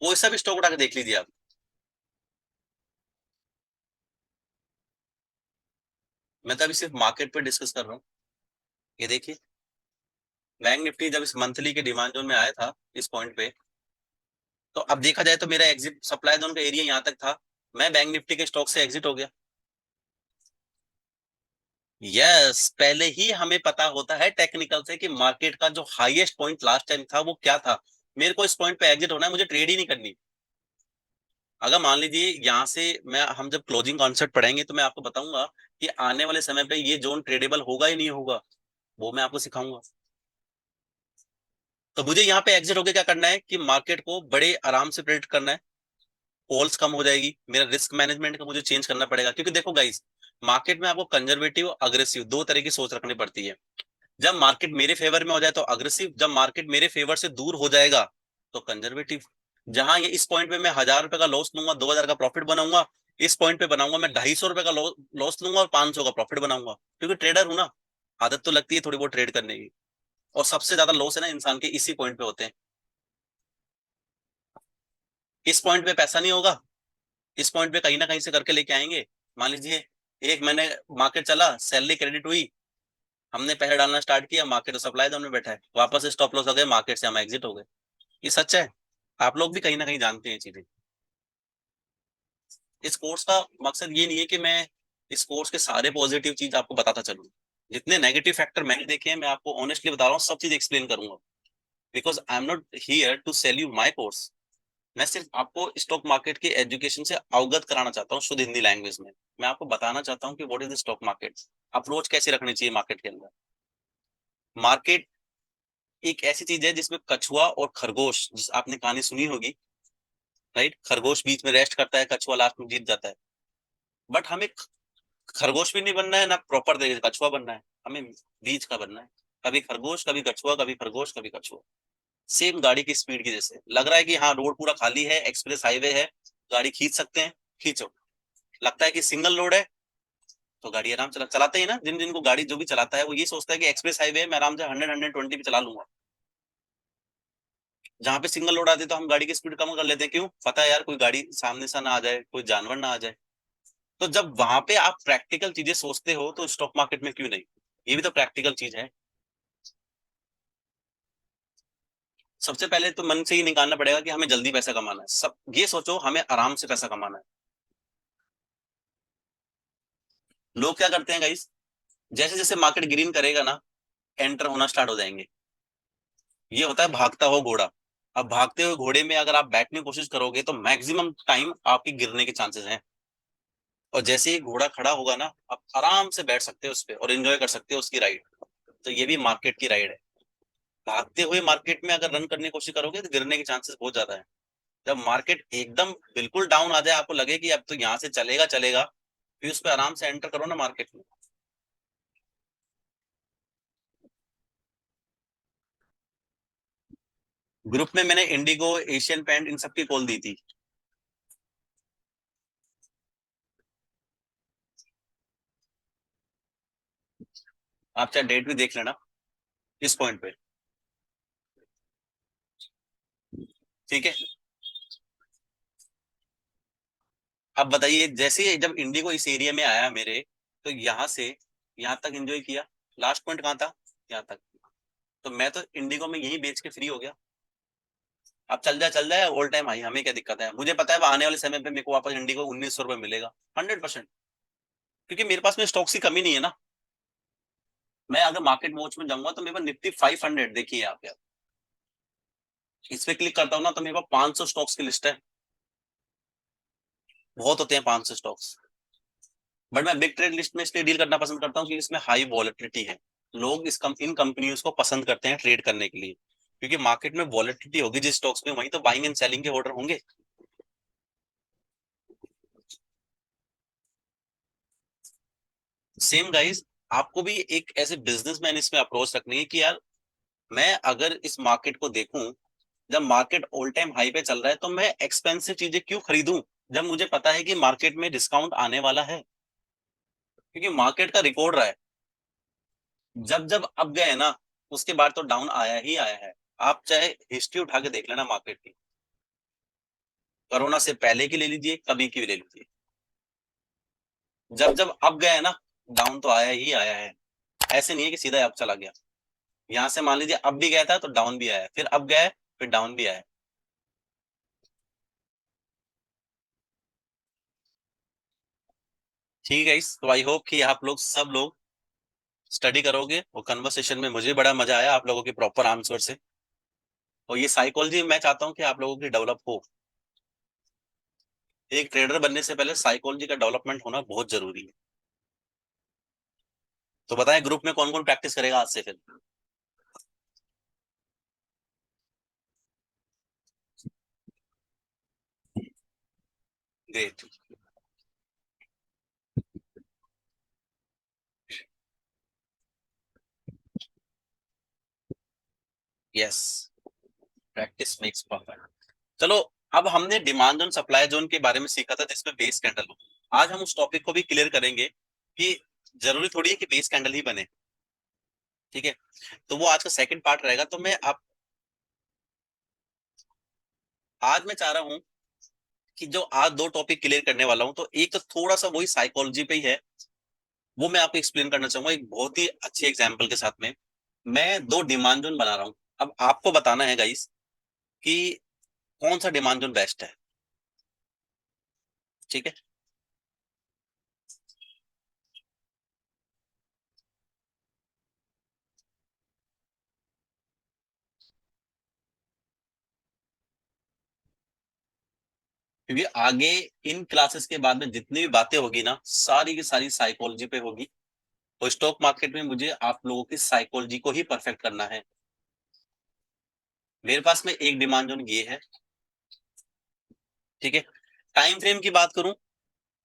वो सब स्टॉक उठा के देख लीजिए आप। मैं तो अभी सिर्फ मार्केट पे डिस्कस कर रहा हूँ। ये देखिए, बैंक निफ्टी जब इस मंथली के डिमांड जोन में आया था इस पॉइंट पे, तो अब देखा जाए तो मेरा एग्जिट सप्लाई जोन का एरिया यहाँ तक था। मैं बैंक निफ्टी के स्टॉक से एग्जिट हो गया। यस, पहले ही हमें पता होता है टेक्निकल से कि मार्केट का जो हाईएस्ट पॉइंट लास्ट टाइम था वो क्या था। मेरे को इस पॉइंट पे एग्जिट होना है, मुझे ट्रेड ही नहीं करनी। अगर मान लीजिए यहाँ से मैं, हम जब क्लोजिंग कॉन्सेप्ट पढ़ेंगे तो मैं आपको बताऊंगा कि आने वाले समय पे ये जोन ट्रेडेबल होगा ही नहीं होगा, वो मैं आपको सिखाऊंगा। तो मुझे यहाँ पे एग्जिट होके क्या करना है कि मार्केट को बड़े आराम से प्रेडिक्ट करना है। कॉल्स कम हो जाएगी, मेरा रिस्क मैनेजमेंट का मुझे चेंज करना पड़ेगा। क्योंकि देखो गाइस, मार्केट में आपको कंजर्वेटिव और अग्रेसिव दो तरह की सोच रखनी पड़ती है। जब मार्केट मेरे फेवर में हो जाए तो अग्रेसिव, जब मार्केट मेरे फेवर से दूर हो जाएगा तो कंजर्वेटिव। जहां ये इस पॉइंट पे मैं 1,000 रुपए का लॉस लूंगा, 2,000 का प्रॉफिट बनाऊंगा, इस पॉइंट पे बनाऊंगा मैं 250 रुपए का लॉस लूंगा और 500 का प्रॉफिट बनाऊंगा। क्योंकि ट्रेडर हूं ना, आदत तो लगती है थोड़ी बहुत ट्रेड करने की। और सबसे ज्यादा लॉस है ना इंसान के इसी पॉइंट पे होते हैं। इस पॉइंट पे पैसा नहीं होगा, इस पॉइंट पे कहीं ना कहीं से करके लेके आएंगे। मान लीजिए एक महीने मार्केट चला, सैलरी क्रेडिट हुई, हमने पैसे डालना स्टार्ट किया, मार्केट तो सप्लाई हमने बैठा है, वापस स्टॉप लॉस हो गए, मार्केट से हम एग्जिट हो गए। ये सच है, आप लोग भी कहीं ना कहीं जानते हैं चीजें। इस कोर्स का मकसद ये नहीं है कि मैं इस कोर्स के सारे पॉजिटिव चीज आपको बताता चलूं। जितने नेगेटिव फैक्टर मैंने देखे हैं, मैं आपको ऑनेस्टली बता रहा हूँ, सब चीज एक्सप्लेन करूंगा। Because I am not here to sell you my course. मैं सिर्फ आपको स्टॉक मार्केट के एजुकेशन से अवगत कराना चाहता हूँ शुद्ध हिंदी लैंग्वेज में। मैं आपको बताना चाहता हूँ कि what is the stock market, approach कैसे रखनी चाहिए मार्केट के अंदर। मार्केट एक ऐसी चीज है जिसमें कछुआ और खरगोश, जिस आपने कहानी सुनी होगी, राइट, खरगोश बीच में रेस्ट करता है, कछुआ लास्ट में जीत जाता है। बट हमें खरगोश भी नहीं बनना है ना, प्रॉपर तरीके से कछुआ बनना है, हमें बीच का बनना है। कभी खरगोश कभी कछुआ, कभी खरगोश कभी कछुआ। सेम गाड़ी की स्पीड की जैसे लग रहा है कि हाँ रोड पूरा खाली है, एक्सप्रेस हाईवे है, गाड़ी खींच सकते हैं, खींचो। लगता है कि सिंगल रोड है, तो गाड़ी आराम चलाते हैं ना। जिन जिनको गाड़ी जो भी चलाता है वो ये सोचता है कि एक्सप्रेस हाईवे है, मैं आराम से 100 120 पे चला लूंगा। जहां पे सिंगल रोड आती है तो हम गाड़ी की स्पीड कम कर लेते हैं, क्यों? पता है यार कोई गाड़ी सामने से ना आ जाए, कोई जानवर ना आ जाए। तो जब वहां पे आप प्रैक्टिकल चीजें सोचते हो तो स्टॉक मार्केट में क्यों नहीं? ये भी तो प्रैक्टिकल चीज है। सबसे पहले तो मन से ही निकालना पड़ेगा कि हमें जल्दी पैसा कमाना है। सब ये सोचो हमें आराम से पैसा कमाना है। लोग क्या करते हैं गाइस, जैसे जैसे मार्केट ग्रीन करेगा ना, एंटर होना स्टार्ट हो जाएंगे। ये होता है भागता हुआ घोड़ा। अब भागते हुए घोड़े में अगर आप बैठने की कोशिश करोगे तो मैक्सिमम टाइम आपकी गिरने के चांसेस हैं। और जैसे ही घोड़ा खड़ा होगा ना, आप आराम से बैठ सकते हो उस पर और एंजॉय कर सकते हो उसकी राइड। तो ये भी मार्केट की राइड है। भागते हुए मार्केट में अगर रन करने की कोशिश करोगे तो गिरने के चांसेस बहुत ज्यादा है। जब मार्केट एकदम बिल्कुल डाउन आ जाए, आपको लगे कि अब तो यहाँ से चलेगा चलेगा, फिर उस पर आराम से एंटर करो ना मार्केट में। ग्रुप में मैंने इंडिगो, एशियन पेंट, इन सब की कॉल दी थी। आप चाहे डेट भी देख लेना इस पॉइंट पे। ठीक है, अब बताइए, जैसे ही जब इंडिगो इस एरिया में आया मेरे, तो यहाँ से यहाँ तक एंजॉय किया। लास्ट पॉइंट कहाँ था? यहाँ तक। तो मैं तो इंडिगो में यही बेच के फ्री हो गया। अब चल जाए ऑल टाइम हाई, हमें क्या दिक्कत है? मुझे पता है आने वाले समय पे मेरे को वापस इंडिगो 1900 रुपये मिलेगा, 100%। क्योंकि मेरे पास में स्टॉक्स की कमी नहीं है ना। मैं अगर मार्केट वॉच में जाऊंगा तो मेरे पास निफ्टी 500, देखिए आप यार, इस पे क्लिक करता हूँ ना तो मेरे पास 500 स्टॉक्स की लिस्ट है। बहुत होते हैं 500 स्टॉक्स। बट मैं बिग ट्रेड लिस्ट में इसलिए डील करना पसंद करता हूँ कि इसमें हाई वॉलेटिलिटी है। लोग इन कंपनियों को पसंद करते हैं ट्रेड करने के लिए, क्योंकि मार्केट में वॉलेटिलिटी होगी जिस स्टॉक्स में, वहीं तो बाइंग एंड सेलिंग के ऑर्डर होंगे। सेम गाइस, आपको भी एक ऐसे बिजनेसमैन इसमें अप्रोच रखनी है कि यार मैं अगर इस मार्केट को देखूं, जब मार्केट ऑल टाइम हाई पे चल रहा है तो मैं एक्सपेंसिव चीजें क्यों खरीदूं, जब मुझे पता है कि मार्केट में डिस्काउंट आने वाला है। क्योंकि मार्केट का रिकॉर्ड रहा है, जब जब अप गए ना, उसके बाद तो डाउन आया ही आया है। आप चाहे हिस्ट्री उठा के देख लेना मार्केट की, कोरोना से पहले की ले लीजिए, कभी की भी ले लीजिए, जब जब अप गए ना, डाउन तो आया ही आया है। ऐसे नहीं है कि सीधा अप चला गया। यहाँ से मान लीजिए अप भी गया था तो डाउन भी आया, फिर अप गया है, फिर डाउन भी आया। ठीक है इस, तो आई होप कि आप लोग सब लोग स्टडी करोगे, और कन्वर्सेशन में मुझे बड़ा मजा आया आप लोगों के प्रॉपर आंसर से। और ये साइकोलॉजी मैं चाहता हूँ कि आप लोगों की डेवलप हो। एक ट्रेडर बनने से पहले साइकोलॉजी का डेवलपमेंट होना बहुत जरूरी है। तो बताएं ग्रुप में कौन कौन प्रैक्टिस करेगा आज से फिर? Great. Yes, practice makes perfect. चलो, अब हमने डिमांड जोन सप्लाई जोन के बारे में सीखा था जिसमें बेस कैंडल हो। आज हम उस टॉपिक को भी क्लियर करेंगे कि जरूरी थोड़ी है कि बेस कैंडल ही बने। ठीक है, तो वो आज का सेकंड पार्ट रहेगा। तो मैं आप आज मैं चाह रहा हूँ कि जो आज दो टॉपिक क्लियर करने वाला हूँ, तो एक तो थोड़ा सा वही साइकोलॉजी पे ही है, वो मैं आपको एक्सप्लेन करना चाहूंगा एक बहुत ही अच्छे एग्जाम्पल के साथ में। मैं दो डिमांड जोन बना रहा हूँ। अब आपको बताना है गाइस कि कौन सा डिमांड जोन बेस्ट है। ठीक है। क्योंकि आगे इन क्लासेस के बाद में जितनी भी बातें होगी ना, सारी की सारी साइकोलॉजी पे होगी। और स्टॉक मार्केट में मुझे आप लोगों की साइकोलॉजी को ही परफेक्ट करना है। मेरे पास में एक डिमांड जोन ये है। ठीक है। टाइम फ्रेम की बात करूं,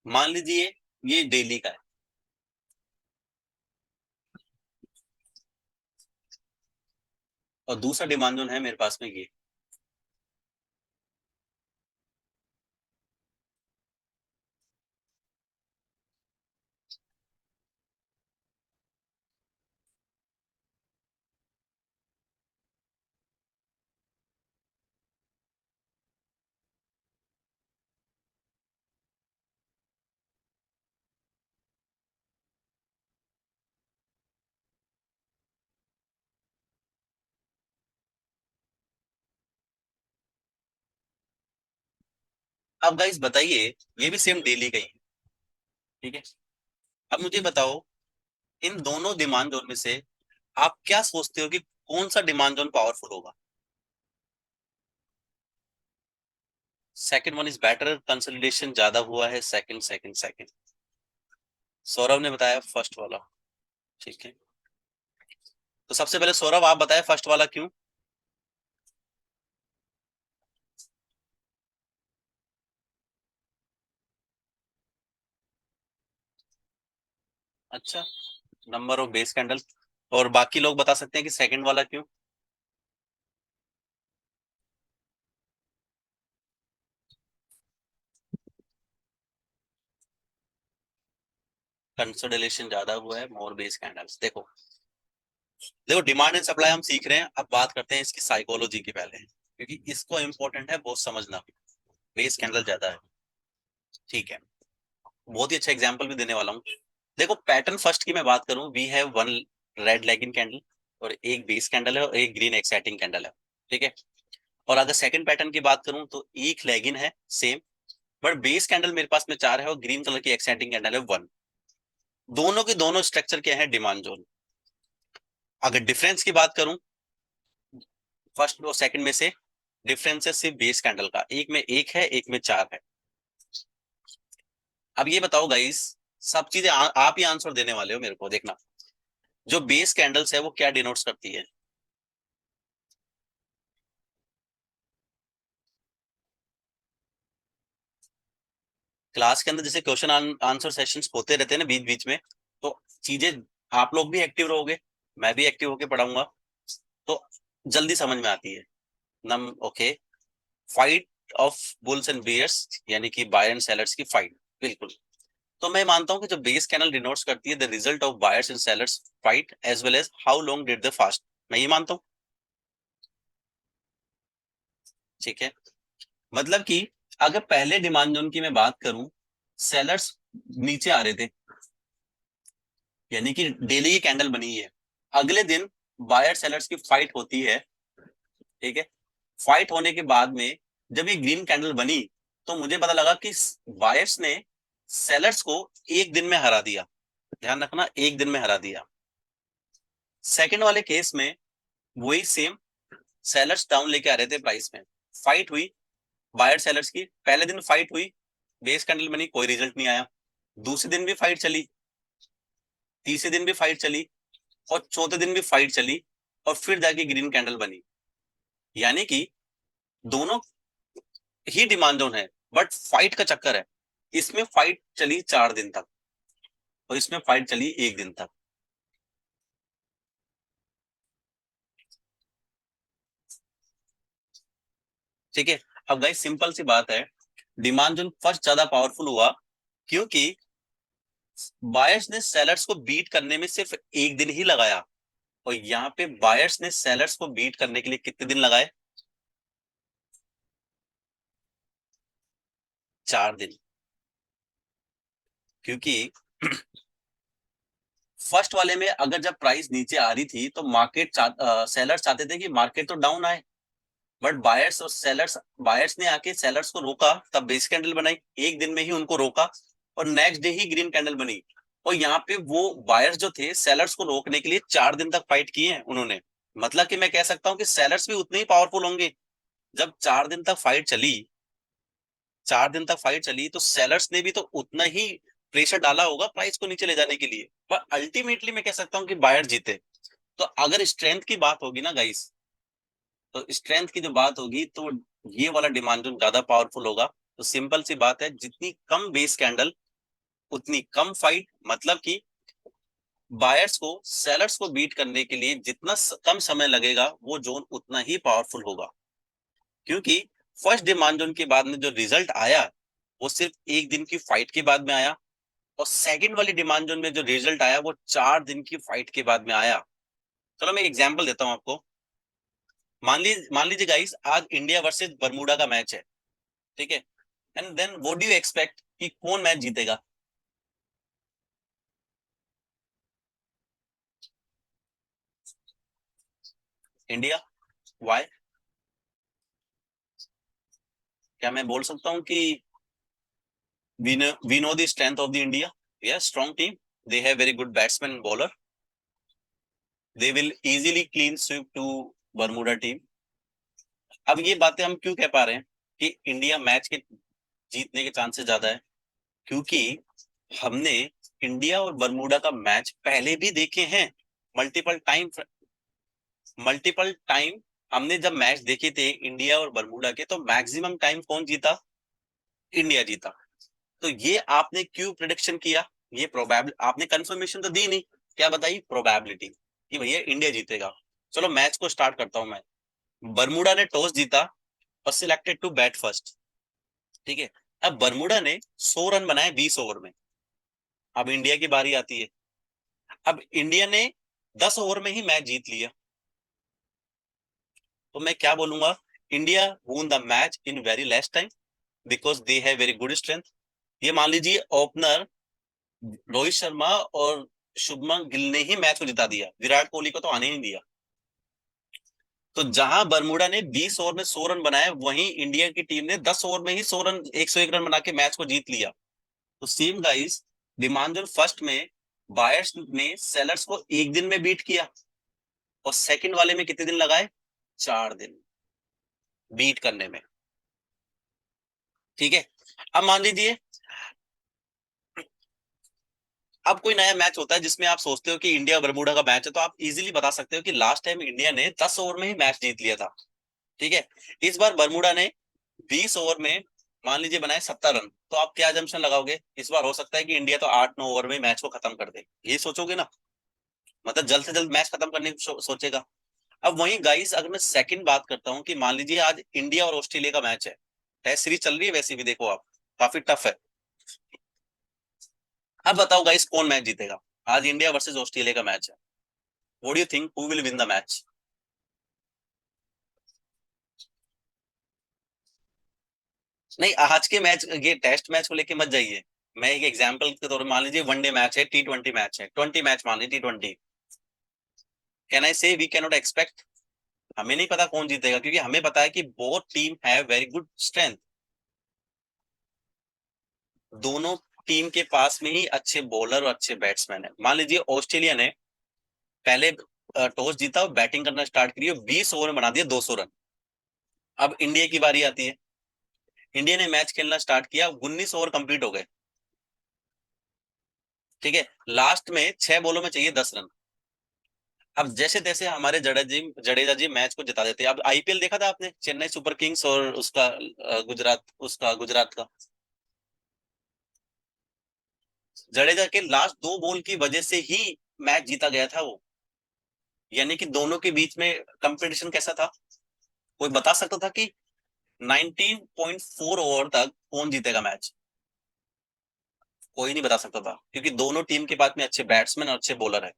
मान लीजिए ये डेली का है। और दूसरा डिमांड जोन है मेरे पास में ये। अब गाइस बताइए, ये भी सेम डेली का ही है। ठीक है। अब मुझे बताओ, इन दोनों डिमांड जोन में से आप क्या सोचते हो कि कौन सा डिमांड जोन पावरफुल होगा? Second one is better, consolidation ज्यादा हुआ है। Second second second. सौरभ ने बताया फर्स्ट वाला। ठीक है। तो सबसे पहले सौरभ आप बताए फर्स्ट वाला क्यों? अच्छा, नंबर ऑफ बेस कैंडल। और बाकी लोग बता सकते हैं कि सेकंड वाला क्यों? कंसोलिडेशन ज्यादा हुआ है, मोर बेस कैंडल्स। देखो, देखो डिमांड एंड सप्लाई हम सीख रहे हैं, अब बात करते हैं इसकी साइकोलॉजी की पहले, क्योंकि इसको इंपॉर्टेंट है बहुत समझना। बेस कैंडल ज्यादा है। ठीक है। बहुत ही अच्छा एग्जांपल भी देने वाला हूँ। देखो पैटर्न फर्स्ट की मैं बात करूं, we have one red leg in candle और एक बेस कैंडल है और एक ग्रीन एक्साइटिंग कैंडल है। ठीक है। और अगर सेकंड पैटर्न की बात करूं तो एक लेगिन है सेम, बट बेस कैंडल मेरे पास में चार है और ग्रीन कलर की एक्साइटिंग कैंडल है वन। दोनों के दोनों स्ट्रक्चर क्या है, डिमांड जोन। अगर डिफरेंस की बात करूं, फर्स्ट और सेकंड में से डिफरेंस है सिर्फ बेस कैंडल का, एक में एक है एक में चार है। अब ये बताओ गाइस, सब चीजें आप ही आंसर देने वाले हो मेरे को, देखना। जो बेस कैंडल्स है वो क्या डिनोट्स करती है? क्लास के अंदर जैसे क्वेश्चन आंसर सेशंस होते रहते हैं ना बीच बीच में, तो चीजें आप लोग भी एक्टिव रहोगे, मैं भी एक्टिव होके पढ़ाऊंगा, तो जल्दी समझ में आती है। नम okay. Fight of bulls and bears, यानी कि बायर एंड सेलर्स की फाइट। बिल्कुल। तो मैं मानता हूं कि जो बेस कैनल डिनोट्स करती है the result of buyers and sellers fight as well as how long did the fast. मैं ये मानता हूँ। ठीक है। मतलब कि अगर पहले डिमांड जोन की मैं बात करूं, सेलर्स नीचे आ रहे थे, यानी कि डेली की कैंडल बनी है। अगले दिन बायर सेलर्स की फाइट होती है। ठीक है। फाइट होने के बाद में जब ये ग्रीन कैंडल बनी, तो मुझे पता लगा कि बायर्स ने सेलर्स को एक दिन में हरा दिया। ध्यान रखना, एक दिन में हरा दिया। सेकंड वाले केस में वही सेम, सेलर्स डाउन लेके आ रहे थे प्राइस में, फाइट हुई बायर सेलर्स की, पहले दिन फाइट हुई, बेस कैंडल बनी, कोई रिजल्ट नहीं आया। दूसरे दिन भी फाइट चली, तीसरे दिन भी फाइट चली, और चौथे दिन भी फाइट चली, और फिर जाके ग्रीन कैंडल बनी। यानी कि दोनों ही डिमांड जोन है, बट फाइट का चक्कर है। इसमें फाइट चली 4 दिन तक और इसमें फाइट चली एक दिन तक। ठीक है। अब गाइस सिंपल सी बात है, डिमांड जोन फर्स्ट ज्यादा पावरफुल हुआ क्योंकि बायर्स ने सेलर्स को बीट करने में सिर्फ एक दिन ही लगाया, और यहाँ पे बायर्स ने सेलर्स को बीट करने के लिए कितने दिन लगाए? 4 दिन। क्योंकि फर्स्ट वाले में अगर जब प्राइस नीचे आ रही थी तो मार्केट सेलर्स चाहते थे कि मार्केट तो डाउन आए, बट बायर्स और सेलर्स, बायर्स ने आके सेलर्स को रोका, तब बेस कैंडल बनाई, एक दिन में ही उनको रोका और नेक्स्ट डे ही ग्रीन कैंडल बनी। और यहाँ पे वो बायर्स जो थे सेलर्स को रोकने के लिए 4 दिन तक फाइट किए हैं उन्होंने। मतलब कि मैं कह सकता हूँ कि सेलर्स भी उतने ही पावरफुल होंगे। जब 4 दिन तक फाइट चली, 4 दिन तक फाइट चली तो सेलर्स ने भी तो उतना ही प्रेशर डाला होगा प्राइस को नीचे ले जाने के लिए, पर अल्टीमेटली मैं कह सकता हूँ कि बायर जीते। तो अगर स्ट्रेंथ की बात होगी ना गाइस, तो स्ट्रेंथ की जो बात होगी तो ये वाला डिमांड जोन ज्यादा पावरफुल होगा। तो सिंपल सी बात है, जितनी कम बेस कैंडल उतनी कम फाइट, मतलब कि बायर्स को सेलर्स को बीट करने के लिए जितना कम समय लगेगा वो जोन उतना ही पावरफुल होगा। क्योंकि फर्स्ट डिमांड जोन के बाद में जो रिजल्ट आया वो सिर्फ एक दिन की फाइट के बाद में आया, और सेकंड वाली डिमांड जोन में जो रिजल्ट आया वो 4 दिन की फाइट के बाद में आया। चलो मैं एग्जांपल देता हूं आपको। मान लीजिए गाइस, आज इंडिया वर्सेस बरमूडा का मैच है, ठीक है, and then what do you expect कि कौन मैच जीतेगा? इंडिया। व्हाई? क्या मैं बोल सकता हूँ कि we know the strength of the India, yes, strong team, they have very good batsman and bowler, they will easily clean sweep to Bermuda team. अब ये बातें हम क्यों कह पा रहे हैं कि इंडिया मैच के जीतने के चांसेस ज्यादा है? क्योंकि हमने इंडिया और बरमूडा का मैच पहले भी देखे हैं, मल्टीपल टाइम, मल्टीपल टाइम। हमने जब मैच देखे थे इंडिया और बरमूडा के, तो मैक्सिमम टाइम कौन जीता? इंडिया जीता। तो ये आपने क्यों प्रिडिक्शन किया? ये प्रोबेबल आपने कंफर्मेशन तो दी नहीं, क्या बताई? प्रोबेबिलिटी कि भैया इंडिया जीतेगा। चलो मैच को स्टार्ट करता हूं मैं। बरमूडा ने टॉस जीता और सिलेक्टेड टू बैट फर्स्ट, ठीक है। अब बरमूडा ने 100 रन बनाए 20 ओवर में। अब इंडिया की बारी आती है। अब इंडिया ने 10 ओवर में ही मैच जीत लिया, तो मैं क्या बोलूंगा? India won the match in very less time because they have very good strength. ये मान लीजिए ओपनर रोहित शर्मा और शुभमन गिल ने ही मैच को जिता दिया, विराट कोहली को तो आने ही नहीं दिया। तो जहां बरमूडा ने 20 ओवर में 100 रन बनाए, वहीं इंडिया की टीम ने 10 ओवर में ही 100 रन, 101 रन बना के मैच को जीत लिया। तो सेम गाइस, डिमांड फर्स्ट में बायर्स ने सेलर्स को एक दिन में बीट किया, और सेकंड वाले में कितने दिन लगाए? 4 दिन बीट करने में, ठीक है। अब मान लीजिए, अब कोई नया मैच होता है जिसमें आप सोचते हो कि इंडिया बरमूडा का मैच है, तो आप इजीली बता सकते हो कि लास्ट टाइम इंडिया ने 10 ओवर में ही मैच जीत लिया था, ठीक है। इस बार बरमूडा ने 20 ओवर में मान लीजिए बनाए 70 रन, तो आप क्या जम्पशन लगाओगे? इस बार हो सकता है कि इंडिया तो 8-9 ओवर में मैच को खत्म कर दे, ये सोचोगे ना? मतलब जल्द से जल्द मैच खत्म करने की सोचेगा। अब वहीं गाइस, अगर मैं सेकंड बात करता हूँ कि मान लीजिए आज इंडिया और ऑस्ट्रेलिया का मैच है, टेस्ट सीरीज चल रही है वैसे भी, देखो आप, काफी टफ है। अब बताओ गाइस, कौन मैच जीतेगा? आज इंडिया वर्सेस ऑस्ट्रेलिया का मैच है, what do you think who will win the match? नहीं, आज के मैच, ये टेस्ट मैच को लेके मत जाइए। मैं एक एग्जांपल के तौर पर, मान लीजिए वनडे मैच है, T20 मैच है, 20 मैच मान लीजिए T20, कैन आई से वी कैन नॉट एक्सपेक्ट? हमें नहीं पता कौन जीतेगा, क्योंकि हमें पता है कि both team have very good strength, दोनों टीम के पास में ही अच्छे बॉलर और अच्छे बैट्समैन है। मान लीजिए ऑस्ट्रेलिया ने पहले टॉस जीता और बैटिंग करना स्टार्ट करी और 20 ओवर में बना दिया 200 रन। अब इंडिया की बारी आती है, इंडिया ने मैच खेलना स्टार्ट किया, 19 ओवर कंप्लीट हो गए, ठीक है। लास्ट में 6 बॉलों में चाहिए 10 रन। अब जैसे तैसे हमारे जडेजा जी मैच को जिता देते हैं। अब आईपीएल देखा था आपने, चेन्नई सुपर किंग्स और उसका गुजरात का? जडेजा के लास्ट 2 बॉल की वजह से ही मैच जीता गया था वो। यानी कि दोनों के बीच में कंपटीशन कैसा था? कोई बता सकता था कि 19.4 ओवर तक कौन जीतेगा मैच? कोई नहीं बता सकता था, क्योंकि दोनों टीम के पास में अच्छे बैट्समैन और अच्छे बॉलर है।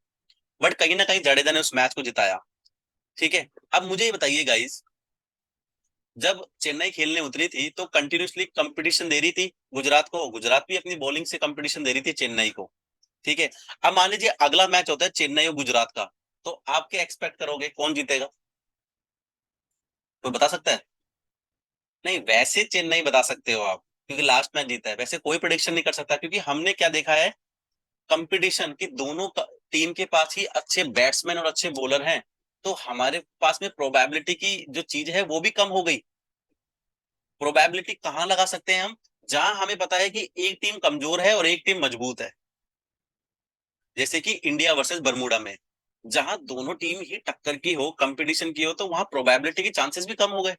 बट कहीं ना कहीं जडेजा ने उस मैच को जिताया, ठीक है। अब मुझे ये बताइए गाइस, जब चेन्नई खेलने उतरी थी तो कंटिन्यूसली कंपटीशन दे रही थी गुजरात को, गुजरात भी अपनी बॉलिंग से कंपटीशन दे रही थी चेन्नई को, ठीक है। अब मान लीजिए अगला मैच होता है चेन्नई और गुजरात का, तो आप क्या एक्सपेक्ट करोगे, कौन जीतेगा? कोई बता सकता है? नहीं, वैसे चेन्नई बता सकते हो आप, क्योंकि लास्ट मैच जीता है। वैसे कोई प्रिडिक्शन नहीं कर सकता, क्योंकि हमने क्या देखा है, कंपटीशन की दोनों टीम के पास ही अच्छे बैट्समैन और अच्छे बॉलर हैं, तो हमारे पास में प्रोबेबिलिटी की जो चीज है वो भी कम हो गई। प्रोबेबिलिटी कहाँ लगा सकते हैं हम? जहां हमें पता है कि एक टीम कमजोर है और एक टीम मजबूत है, जैसे कि इंडिया वर्सेस बर्मुडा में, जहां दोनों टीम ही टक्कर की हो, कंपटीशन की हो, तो वहां प्रोबेबिलिटी के चांसेस भी कम हो गए।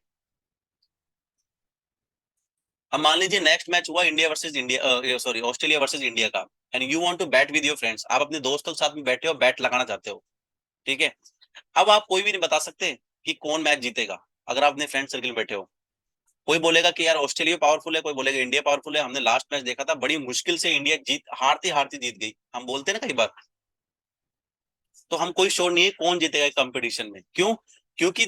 अब मान लीजिए नेक्स्ट मैच हुआ India versus India, sorry Australia versus India का, and you want to bat with your friends, आप अपने दोस्तों के साथ में बैठे हो, बैट लगाना चाहते हो, ठीक है। अब आप कोई भी नहीं बता सकते कि कौन मैच जीतेगा। अगर आप अपने फ्रेंड सर्कल में बैठे हो, कोई बोलेगा कि यार ऑस्ट्रेलिया पावरफुल है, कोई बोलेगा इंडिया पावरफुल है, हमने लास्ट मैच देखा था बड़ी मुश्किल से इंडिया जीत, हारती हारती जीत गई, हम बोलते हैं ना कई बार। तो हम कोई श्योर नहीं है कौन जीतेगा कंपटीशन में, क्यों? क्योंकि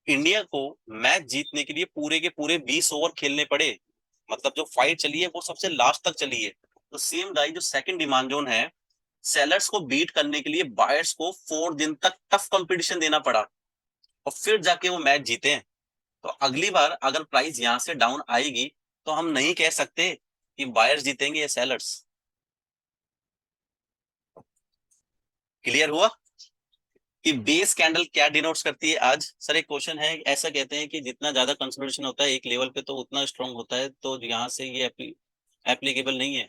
इंडिया को मैच जीतने के लिए पूरे के पूरे 20 ओवर खेलने पड़े, मतलब जो फाइट चली है वो सबसे लास्ट तक चली है। तो सेम गाई जो सेकंड डिमांड जोन है, सेलर्स को बीट करने के लिए बायर्स को 4 दिन तक टफ कंपटीशन देना पड़ा, और फिर जाके वो मैच जीते हैं। तो अगली बार अगर प्राइस यहां से डाउन आएगी, तो हम नहीं कह सकते कि बायर्स जीतेंगे या सेलर्स। क्लियर हुआ कि बेस कैंडल क्या डिनोट्स करती है? आज सर एक क्वेश्चन है, ऐसा कहते हैं कि जितना ज्यादा कंसोलिडेशन होता है एक लेवल पे तो उतना स्ट्रांग होता है, तो यहाँ से ये एप्लीकेबल नहीं है।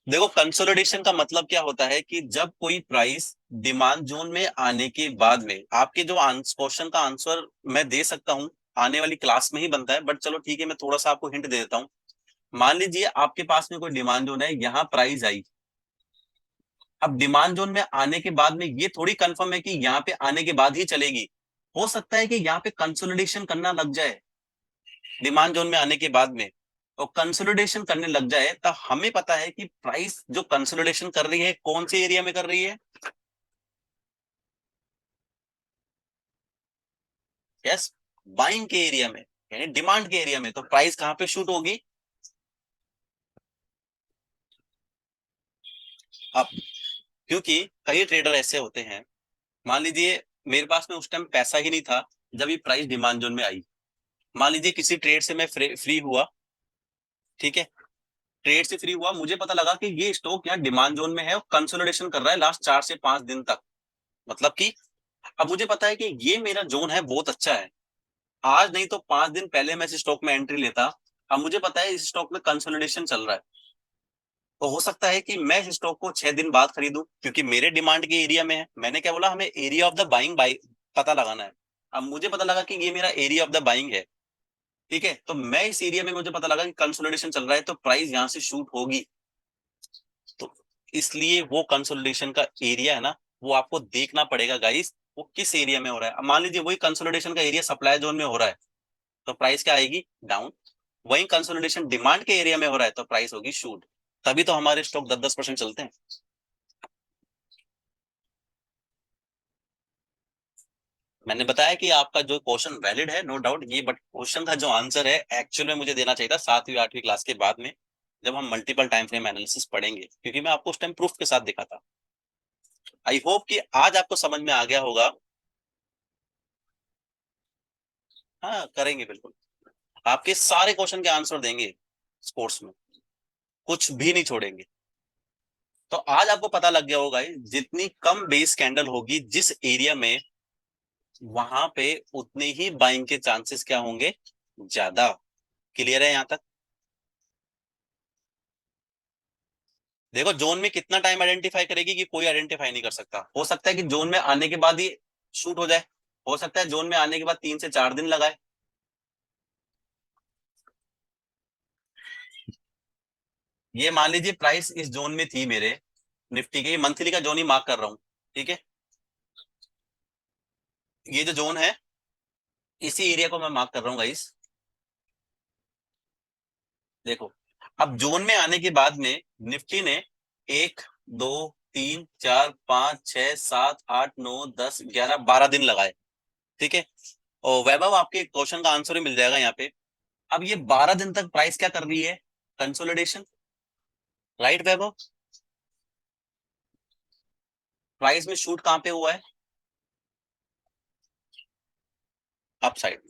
देखो कंसोलिडेशन का मतलब क्या होता है कि जब कोई प्राइस डिमांड जोन में आने के बाद में, आपके जो क्वेश्चन का आंसर मैं दे सकता हूँ आने वाली क्लास में ही बनता है, बट चलो ठीक है, मैं थोड़ा सा आपको हिंट दे देता हूँ। मान लीजिए आपके पास में कोई डिमांड जोन है, यहाँ प्राइस आई। अब डिमांड जोन में आने के बाद में ये थोड़ी कंफर्म है कि यहाँ पे आने के बाद ही चलेगी, हो सकता है कि यहाँ पे कंसोलिडेशन करना लग जाए डिमांड जोन में आने के बाद में, और कंसोलिडेशन करने लग जाए तब हमें पता है कि प्राइस जो कंसोलिडेशन कर रही है कौन से एरिया में कर रही है? यस, बाइंग के एरिया में, यानी डिमांड के एरिया में। तो प्राइस कहां पे शूट होगी? अब क्योंकि कई ट्रेडर ऐसे होते हैं, मान लीजिए मेरे पास में उस टाइम पैसा ही नहीं था जब ये प्राइस डिमांड जोन में आई। मान लीजिए किसी ट्रेड से मैं फ्री हुआ, ठीक है, ट्रेड से फ्री हुआ, मुझे पता लगा कि ये स्टॉक यहाँ डिमांड जोन में है और कंसोलिडेशन कर रहा है लास्ट 4 से 5 दिन तक, मतलब कि अब मुझे पता है कि ये मेरा जोन है, बहुत अच्छा है। आज नहीं तो 5 दिन पहले मैं इस स्टॉक में एंट्री लेता। अब मुझे पता है इस स्टॉक में कंसोलिडेशन चल रहा है, तो हो सकता है कि मैं इस स्टॉक को 6 दिन बाद खरीदूं, क्योंकि मेरे डिमांड के एरिया में है। मैंने क्या बोला, हमें एरिया ऑफ द बाइंग पता लगाना है। अब मुझे पता लगा कि ये मेरा एरिया ऑफ द बाइंग है, ठीक है, तो मैं इस एरिया में, मुझे पता लगा कि कंसोलिडेशन चल रहा है, तो प्राइस यहाँ से शूट होगी। तो इसलिए वो कंसोलिडेशन का एरिया है ना, वो आपको देखना पड़ेगा गाइस, वो किस एरिया में हो रहा है। अब मान लीजिए वही कंसोलिडेशन का एरिया सप्लाई जोन में हो रहा है, तो प्राइस क्या आएगी? डाउन। वही कंसोलिडेशन डिमांड के एरिया में हो रहा है, तो प्राइस होगी शूट। तभी तो हमारे स्टॉक 10-10% चलते हैं। मैंने बताया कि आपका जो क्वेश्चन वैलिड है, नो डाउट ये, बट क्वेश्चन का जो आंसर है एक्चुअल में मुझे देना चाहिए था 7वीं 8वीं क्लास के बाद में, जब हम मल्टीपल टाइम फ्रेम एनालिसिस पढ़ेंगे, क्योंकि मैं आपको उस टाइम प्रूफ के साथ दिखा था। आई होप कि आज आपको समझ में आ गया होगा। हाँ करेंगे बिल्कुल, आपके सारे क्वेश्चन के आंसर देंगे स्पोर्ट्स में, कुछ भी नहीं छोड़ेंगे। तो आज आपको पता लग गया होगा, जितनी कम बेस कैंडल होगी जिस एरिया में, वहां पे उतने ही बाइंग के चांसेस क्या होंगे? ज्यादा। क्लियर है यहां तक? देखो जोन में कितना टाइम आइडेंटिफाई करेगी कि कोई आइडेंटिफाई नहीं कर सकता। हो सकता है कि जोन में आने के बाद ही शूट हो जाए, हो सकता है जोन में आने के बाद 3 से 4 दिन लगाए। ये मान लीजिए प्राइस इस जोन में थी मेरे निफ्टी के, मंथली का जोन ही मार्क कर रहा हूँ, ठीक है, ये जो जोन है इसी एरिया को मैं मार्क कर रहा हूँ गाइस। देखो, अब जोन में आने के बाद में निफ्टी ने 1 2 3 4 5 6 7 8 9 10 11 12 दिन लगाए, ठीक है। और वैभव आपके क्वेश्चन का आंसर ही मिल जाएगा यहाँ पे। अब ये 12 दिन तक प्राइस क्या कर रही है? कंसोलिडेशन, राइट वैभव? प्राइस में शूट कहां पे हुआ है? Up side,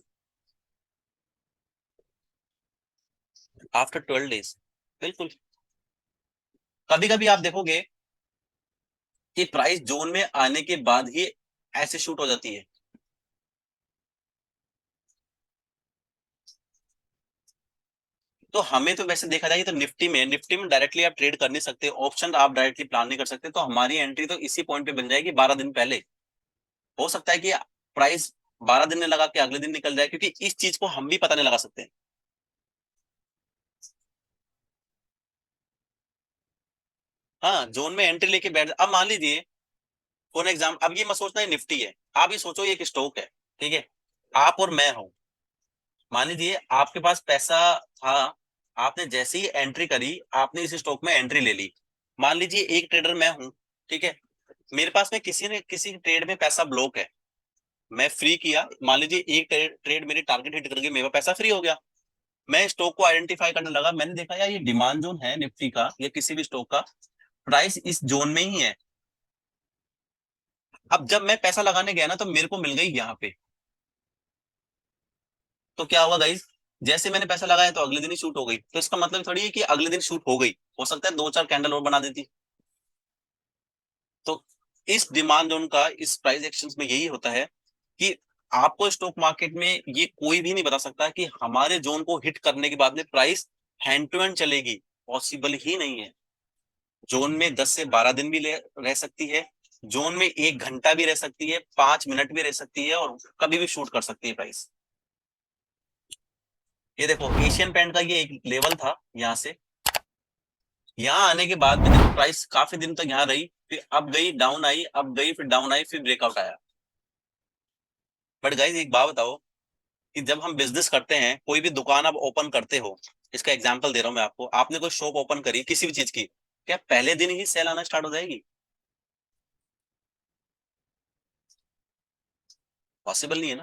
after 12 days. बिल्कुल। कभी कभी आप देखोगे कि प्राइस जोन में आने के बाद ही ऐसे शूट हो जाती है। तो हमें तो वैसे देखा जाए तो निफ्टी में डायरेक्टली आप ट्रेड कर नहीं सकते, ऑप्शन आप डायरेक्टली प्लान नहीं कर सकते, तो हमारी एंट्री तो इसी पॉइंट पे बन जाएगी 12 दिन पहले। हो सकता है कि प्राइस 12 दिन में लगा के अगले दिन निकल जाए, क्योंकि इस चीज को हम भी पता नहीं लगा सकते। हाँ, जोन में एंट्री लेके बैठ, अब मान लीजिए फॉर एग्जाम, अब ये मत सोचना है निफ्टी है, आप ये सोचो ये एक स्टॉक है। ठीक है, आप और मैं हूं, मान लीजिए आपके पास पैसा था, आपने जैसे ही एंट्री करी, आपने इस स्टॉक में एंट्री ले ली। मान लीजिए एक ट्रेडर मैं हूं, ठीक है, मेरे पास में किसी ने किसी ट्रेड में पैसा ब्लॉक है, मैं फ्री किया, मान लीजिए एक ट्रेड मेरी टारगेट हिट कर गई, मेरा पैसा फ्री हो गया। मैं स्टॉक को आइडेंटिफाई करने लगा, मैंने देखा यार ये डिमांड जोन है निफ्टी का या किसी भी स्टॉक का, प्राइस इस जोन में ही है। अब जब मैं पैसा लगाने गया ना, तो मेरे को मिल गई यहाँ पे। तो क्या हुआ गाइस, जैसे मैंने पैसा लगाया तो अगले दिन ही शूट हो गई, तो इसका मतलब थोड़ी है कि अगले दिन शूट हो गई, हो सकता है दो चार कैंडल और बना देती। तो इस डिमांड जोन का इस प्राइस एक्शंस में यही होता है कि आपको स्टॉक मार्केट में ये कोई भी नहीं बता सकता कि हमारे जोन को हिट करने के बाद में प्राइस हैंड टू हैंड चलेगी, पॉसिबल ही नहीं है। जोन में 10 से 12 दिन भी रह सकती है, जोन में 1 घंटा भी रह सकती है, 5 मिनट भी रह सकती है, और कभी भी शूट कर सकती है प्राइस। ये देखो एशियन पेंट का ये एक लेवल था, यहाँ से यहाँ आने के बाद में देखो प्राइस काफी दिन तक यहाँ रही, फिर अब गई डाउन आई, अब गई फिर डाउन आई, फिर ब्रेकआउट आया। बट गाइस एक बात बताओ, कि जब हम बिजनेस करते हैं, कोई भी दुकान आप ओपन करते हो, इसका एग्जांपल दे रहा हूं मैं आपको, आपने कोई शॉप ओपन करी किसी भी चीज की, क्या पहले दिन ही सेल आना स्टार्ट हो जाएगी? पॉसिबल नहीं है ना।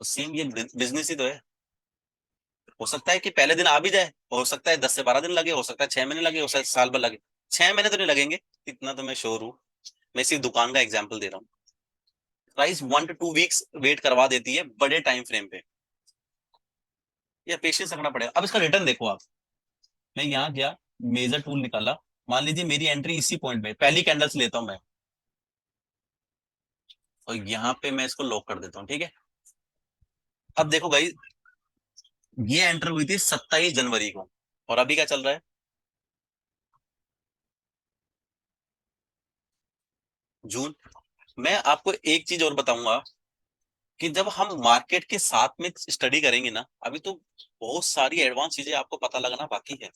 तो सेम ये बिजनेस ही तो है। हो सकता है कि पहले दिन आ भी जाए, हो सकता है 10 से 12 दिन लगे, हो सकता है 6 महीने लगे, हो सकता है साल भर लगे। 6 महीने तो नहीं लगेंगे, इतना तो मैं श्योर हूँ। मैं सिर्फ दुकान का एग्जाम्पल दे रहा हूँ। प्राइस 1 to 2 वीक्स वेट करवा देती है बड़े टाइम फ्रेम पे। ये पेशेंस रखना पड़ेगा। अब इसका रिटर्न देखो आप, मैं यहाँ गया, मेजर टूल निकाला, मान लीजिए मेरी एंट्री इसी पॉइंट में, पहली कैंडल से लेता हूँ मैं, और यहाँ पे मैं इसको लॉक कर देता हूँ, ठीक है। अब देखो भाई, ये एंटर हुई थी 27 जनवरी को, और अभी क्या चल रहा है? जून। मैं आपको एक चीज और बताऊंगा, कि जब हम मार्केट के साथ में स्टडी करेंगे ना, अभी तो बहुत सारी एडवांस चीजें आपको पता लगना बाकी है।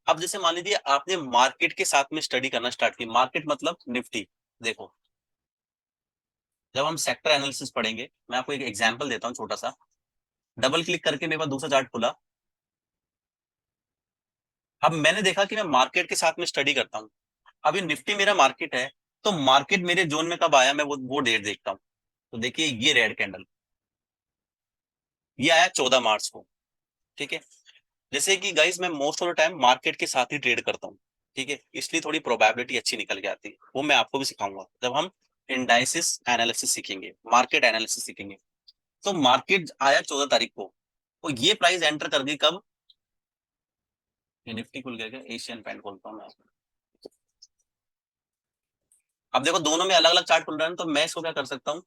अब जैसे मान लीजिए आपने मार्केट के साथ में स्टडी करना स्टार्ट की, मार्केट मतलब निफ्टी। देखो, जब हम सेक्टर एनालिसिस पढ़ेंगे, मैं आपको एक एग्जांपल देता हूँ छोटा सा। डबल क्लिक करके मेरे पास दूसरा चार्ट खुला। अब मैंने देखा कि मैं मार्केट के साथ में स्टडी करता हूँ, अभी निफ्टी मेरा मार्केट है, तो मार्केट मेरे जोन में कब आया, मैं वो डेट देखता हूँ। तो देखिए ये रेड कैंडल, ये आया 14 मार्च को, ठीक है। जैसे कि गाइस मैं most of the time market के साथ ही ट्रेड करता हूँ, ठीक है, इसलिए थोड़ी प्रोबेबिलिटी अच्छी निकल के आती है, वो मैं आपको भी सिखाऊंगा जब हम इंडाइसिस एनालिसिस सीखेंगे, मार्केट एनालिसिस सीखेंगे। तो मार्केट आया 14 तारीख को, तो ये प्राइस एंटर कर गई कब? ये निफ्टी खुल गया क्या, एशियन पेंट खोलता हूँ मैं। अब देखो दोनों में अलग अलग चार्ट खुल रहा है, तो मैं इसको क्या कर सकता हूँ,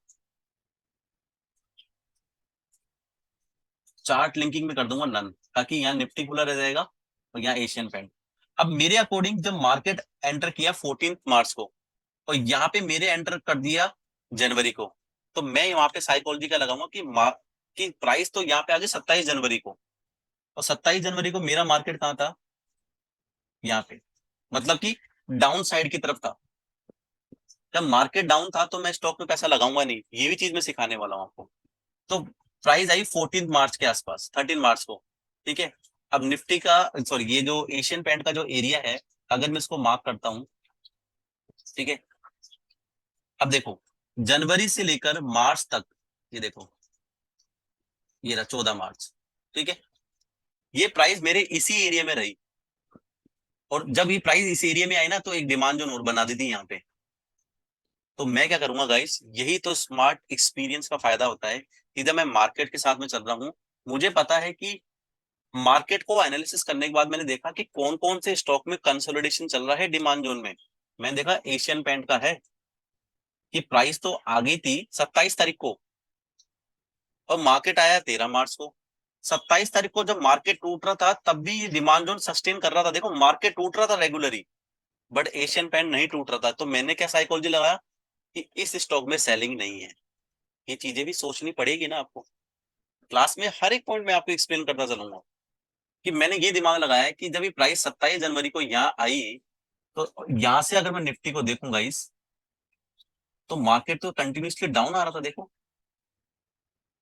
चार्ट लिंकिंग में कर दूंगा नन, ताकि यहाँ निफ्टी खुला रह जाएगा और यहाँ एशियन पेंट। अब मेरे अकॉर्डिंग जब मार्केट एंटर किया 14 मार्च को, और यहाँ पे मेरे एंटर कर दिया जनवरी को, तो मैं वहां पे साइकोलॉजी का लगाऊंगा कि प्राइस तो यहाँ पे आ गई 27 जनवरी को, और 27 जनवरी को मेरा मार्केट कहाँ था? यहाँ पे, मतलब कि डाउन साइड की तरफ था। जब मार्केट डाउन था तो मैं स्टॉक में पैसा लगाऊंगा नहीं, ये भी चीज मैं सिखाने वाला हूँ आपको। तो प्राइस आई 14 मार्च के आसपास, 13 मार्च को, ठीक है। अब निफ्टी का, सॉरी, ये जो एशियन पेंट का जो एरिया है, अगर मैं इसको मार्क करता हूँ, ठीक है। अब देखो जनवरी से लेकर मार्च तक, ये देखो, ये रहा 14 मार्च, ठीक है। ये प्राइस मेरे इसी एरिया में रही, और जब ये प्राइस इस एरिया में आई ना, तो एक डिमांड जोन और बना दी थी यहाँ पे। तो मैं क्या करूंगा गाइस, यही तो स्मार्ट एक्सपीरियंस का फायदा होता है कि जब मैं मार्केट के साथ में चल रहा हूँ, मुझे पता है कि मार्केट को एनालिसिस करने के बाद मैंने देखा कि कौन कौन से स्टॉक में कंसोलिडेशन चल रहा है डिमांड जोन में। मैंने देखा एशियन पेंट का है कि प्राइस तो आ गई थी 27 तारीख को, और मार्केट आया 13 मार्च को। 27 तारीख को जब मार्केट टूट रहा था तब भी ये डिमांड जोन सस्टेन कर रहा था, देखो मार्केट टूट रहा था रेगुलरली, बट एशियन पेंट नहीं टूट रहा था। तो मैंने क्या साइकोलॉजी लगाया कि इस स्टॉक में सेलिंग नहीं है। ये चीजें भी सोचनी पड़ेगी ना आपको। क्लास में हर एक पॉइंट में आपको एक्सप्लेन करता चलूंगा कि मैंने ये दिमाग लगाया है कि जब ये प्राइस 27 जनवरी को यहाँ आई, तो यहाँ से अगर मैं निफ्टी को देखूंगा इस, तो मार्केट तो कंटिन्यूसली डाउन आ रहा था, देखो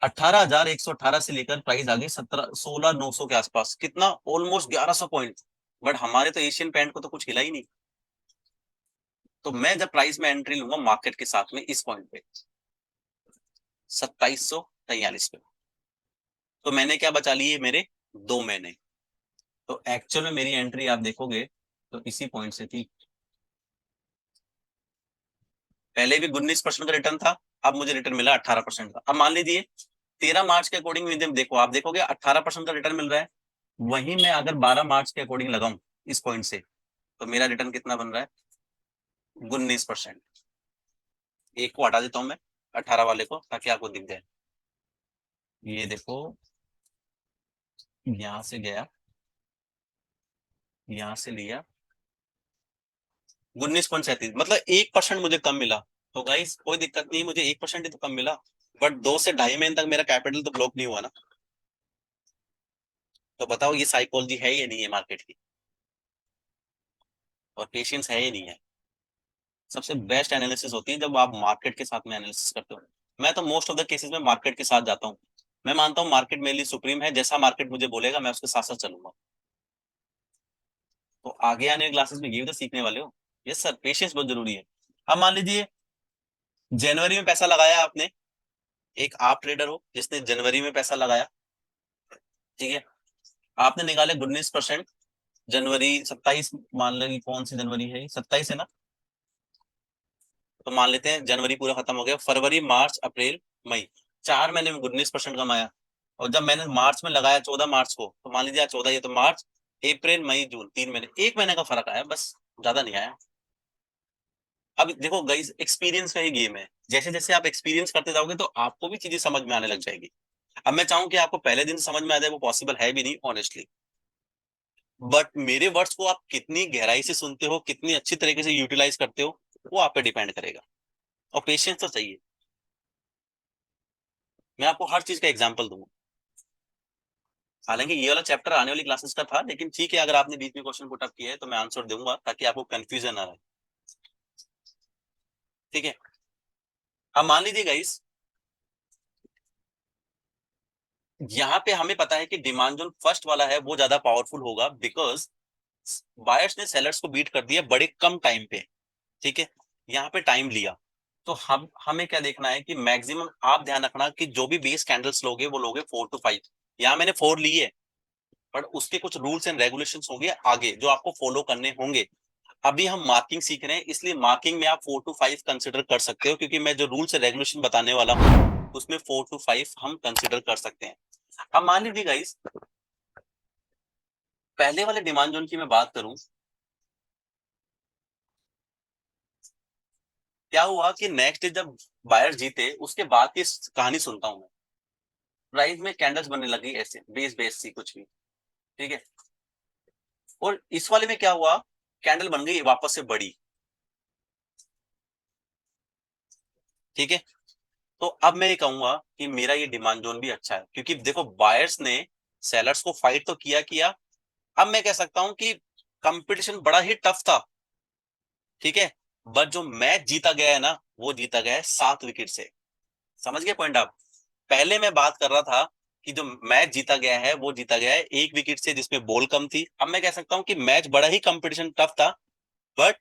18,118 से लेकर प्राइस आ गई 16,900 के आसपास, कितना ऑलमोस्ट 1100 पॉइंट। बट हमारे तो एशियन पेंट को तो कुछ हिला ही नहीं। तो मैं जब प्राइस में एंट्री लूंगा मार्केट के साथ में इस पॉइंट पे 2743 पे, तो मैंने क्या बचा लिए मेरे 2 महीने। तो एक्चुअल में मेरी एंट्री आप देखोगे तो इसी पॉइंट से थी। पहले भी 19% का रिटर्न था, अब मुझे रिटर्न मिला 18% का। अब मान लीजिए 13 मार्च के अकॉर्डिंग में देखो, आप देखोगे 18% का रिटर्न मिल रहा है। वहीं मैं अगर 12 मार्च के अकॉर्डिंग लगाऊं इस पॉइंट से, तो मेरा रिटर्न कितना बन रहा है? 19%। एक को हटा देता हूं मैं 18 वाले को, ताकि आपको दिख जाए। ये देखो, यहां से गया, यहां से लिया 19.37, मतलब 1% मुझे कम मिला। तो गाइस कोई दिक्कत नहीं, मुझे 1% ही तो कम मिला, बट 2 से 2.5 महीने तक मेरा कैपिटल तो ब्लॉक नहीं हुआ ना। तो बताओ ये साइकोलॉजी है या नहीं है मार्केट की, और पेशेंस है या नहीं है। सबसे बेस्ट एनालिसिस होती है जब आप मार्केट के साथ में एनालिसिस करते हो। मैं तो मोस्ट ऑफ द केसेस में मार्केट के साथ जाता हूँ। मैं मानता हूँ मार्केट मेरे लिए सुप्रीम है, जैसा मार्केट मुझे बोलेगा मैं उसके साथ साथ चलूंगा। तो आगे आने वाली क्लासेस में ये भी तो सीखने वाले हो। यस सर, पेशेंस बहुत जरूरी है। अब मान लीजिए जनवरी में पैसा लगाया आपने, एक आप ट्रेडर हो जिसने जनवरी में पैसा लगाया, ठीक है, आपने निकाले 19%। जनवरी 27, मान लो कौन सी जनवरी है, 27 है ना। तो मान लेते हैं जनवरी पूरा खत्म हो गया, फरवरी मार्च अप्रैल मई, 4 महीने में 19% कमाया। और जब मैंने मार्च में लगाया 14 मार्च को, तो मान लीजिए 14, ये तो मार्च अप्रैल मई जून, 3 महीने, 1 महीने का फर्क आया बस, ज्यादा नहीं आया। अब देखो गाइस, एक्सपीरियंस का ही गेम है, जैसे जैसे आप एक्सपीरियंस करते जाओगे तो आपको भी चीजें समझ में आने लग जाएगी। अब मैं चाहूं कि आपको पहले दिन समझ में आ जाए, वो पॉसिबल है भी नहीं ऑनेस्टली। बट मेरे वर्ड्स को आप कितनी गहराई से सुनते हो, कितनी अच्छी तरीके से यूटिलाइज करते हो, वो आप पे डिपेंड करेगा। और पेशेंस तो चाहिए। मैं आपको हर चीज का एग्जांपल दूंगा। हालांकि ये वाला चैप्टर आने वाली क्लासेस का था, लेकिन ठीक है, अगर आपने बीच में क्वेश्चन पुट अप किया है तो मैं आंसर दूंगा ताकि आपको कंफ्यूजन ना रहे। ठीक है। अब मान लीजिए गाइस, यहाँ पे हमें पता है कि डिमांड जोन फर्स्ट वाला है वो ज्यादा पावरफुल होगा, बिकॉज बायर्स ने सेलर्स को बीट कर दिया बड़े कम टाइम पे। ठीक है, यहाँ पे टाइम लिया। तो हमें क्या देखना है कि मैक्सिमम आप ध्यान रखना कि जो भी बेस कैंडल्स लोगे वो लोगे 4 to 5। यहाँ मैंने 4 ली है, बट उसके कुछ रूल्स एंड रेगुलेशंस होंगे आगे जो आपको फॉलो करने होंगे। अभी हम मार्किंग सीख रहे हैं, इसलिए मार्किंग में आप 4 to 5 कंसिडर कर सकते हो, क्योंकि मैं जो रूल्स एंड रेगुलेशन बताने वाला हूँ उसमें 4 to 5 हम कंसिडर कर सकते हैं। अब मान लीजिए गाइस, पहले वाले डिमांड जोन की मैं बात करूं, क्या हुआ कि नेक्स्ट डे जब बायर जीते उसके बाद की कहानी सुनता हूं मैं। प्राइस में कैंडल्स बनने लगी ऐसे बेस बेस सी कुछ भी, ठीक है। और इस वाले में क्या हुआ, कैंडल बन गई वापस से बड़ी, ठीक है। तो अब मैं ये कहूंगा कि मेरा ये डिमांड जोन भी अच्छा है, क्योंकि देखो बायर्स ने सेलर्स को फाइट तो किया किया। अब मैं कह सकता हूं कि कंपटीशन बड़ा ही टफ था, ठीक है। बट जो मैच जीता गया है ना, वो जीता गया है 7 विकेट से। समझ गए पॉइंट आप। पहले मैं बात कर रहा था कि जो मैच जीता गया है वो जीता गया है 1 विकेट से, जिसमें बॉल कम थी। अब मैं कह सकता हूं कि मैच बड़ा ही कंपटीशन टफ था, बट